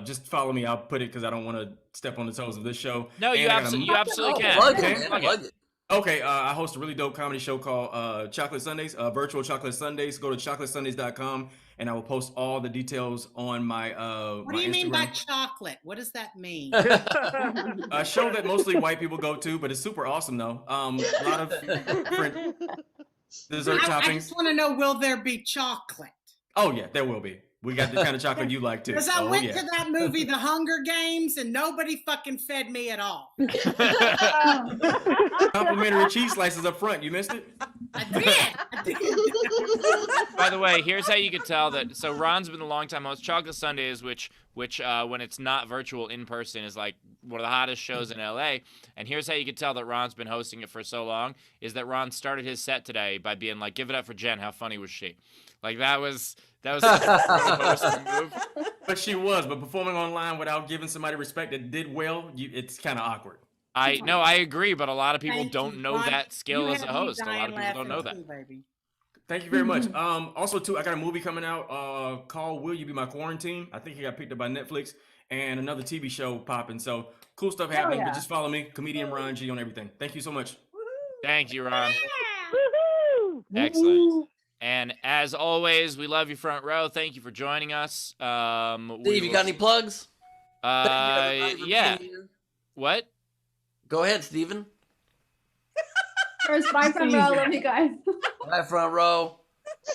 Just follow me. I'll put it because I don't want to step on the toes of this show. No, you absolutely can. Plug it. Okay, I host a really dope comedy show called Chocolate Sundays, Virtual Chocolate Sundays. Go to chocolatesundays.com and I will post all the details on my What do you mean by chocolate? What does that mean? A show that mostly white people go to, but it's super awesome though. A lot of different dessert I toppings. just want to know, will there be chocolate? Oh yeah, there will be. We got the kind of chocolate you like too. Because I Oh, went yeah. to that movie, The Hunger Games, and nobody fucking fed me at all. Complimentary cheese slices up front. You missed it? I did. By the way, here's how you could tell that. So Ron's been a long time host. Chocolate Sundays, which when it's not virtual in person, is like one of the hottest shows in LA. And here's how you could tell that Ron's been hosting it for so long: is that Ron started his set today by being like, "Give it up for Jen. How funny was she?" Like that was such a move. But she was. But performing online without giving somebody respect that did well, it's kind of awkward. I agree, but a lot of people Thank don't you, know Ron. that skill You as a had me host. A lot dying of people don't know laughing that. too, baby. Thank you very much. Also, too, I got a movie coming out called Will You Be My Quarantine? I think it got picked up by Netflix, and another TV show popping. So cool stuff happening, yeah. but just follow me, comedian Ron G, on everything. Thank you so much. Thank you, Ron. Excellent. And as always, we love you, Front Row. Thank you for joining us. Steve, you got any plugs? Yeah. What? Go ahead, Steven. First, bye, Front Row. Love you guys. Bye, Front Row.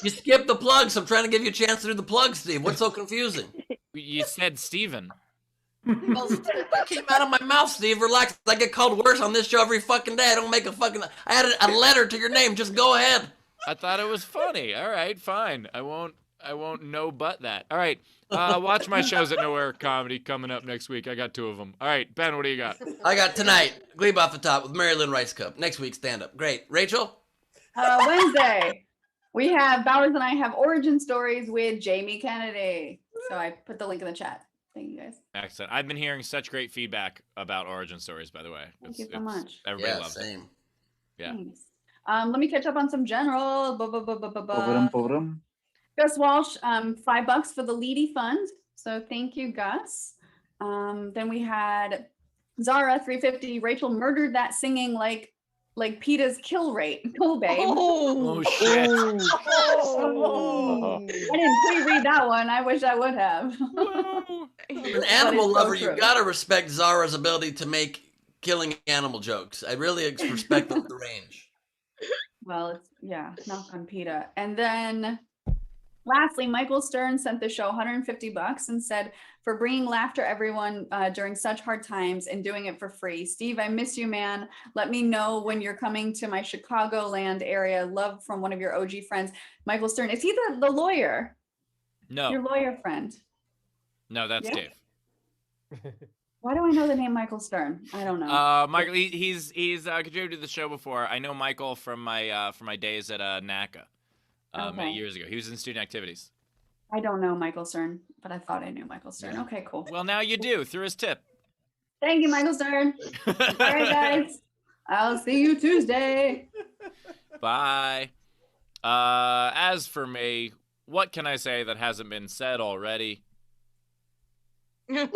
You skipped the plugs. I'm trying to give you a chance to do the plugs, Steve. What's so confusing? You said Steven. Well, that came out of my mouth, Steve. Relax. I get called worse on this show every fucking day. I don't make a fucking... I added a letter to your name. Just go ahead. I thought it was funny. All right, fine. I won't no but that. All right. Watch my shows at Nowhere Comedy coming up next week. I got 2 of them. All right, Ben, what do you got? I got tonight, Gleib off the top with Mary Lynn Rice Cup. Next week, stand-up. Great. Rachel? Wednesday, we have Bowers and I have origin stories with Jamie Kennedy. So I put the link in the chat. Thank you guys. Excellent. I've been hearing such great feedback about origin stories, by the way. Thank you so much. Everybody loves it. Yeah. Thanks. Let me catch up on some general. Gus Walsh, $5 for the Leedy Fund. So thank you, Gus. Then we had Zara, $3.50. Rachel murdered that singing like PETA's kill rate. Cool, babe. Oh shit. I didn't pre-read that one. I wish I would have. An animal lover, you gotta respect Zara's ability to make killing animal jokes. I really respect the range. Well, it's, knock on PETA. And then lastly, Michael Stern sent the show $150 and said, for bringing laughter everyone during such hard times and doing it for free. Steve, I miss you, man. Let me know when you're coming to my Chicagoland area. Love from one of your OG friends, Michael Stern. Is he the lawyer? No. Your lawyer friend. No, that's Yeah. Dave. Why do I know the name Michael Stern? I don't know. Michael, he's contributed to the show before. I know Michael from my days at NACA many Okay. years ago. He was in student activities. I don't know Michael Stern, but I thought I knew Michael Stern. Okay, cool. Well, now you do through his tip. Thank you, Michael Stern. All right, guys. I'll see you Tuesday. Bye. As for me, what can I say that hasn't been said already? Ditto.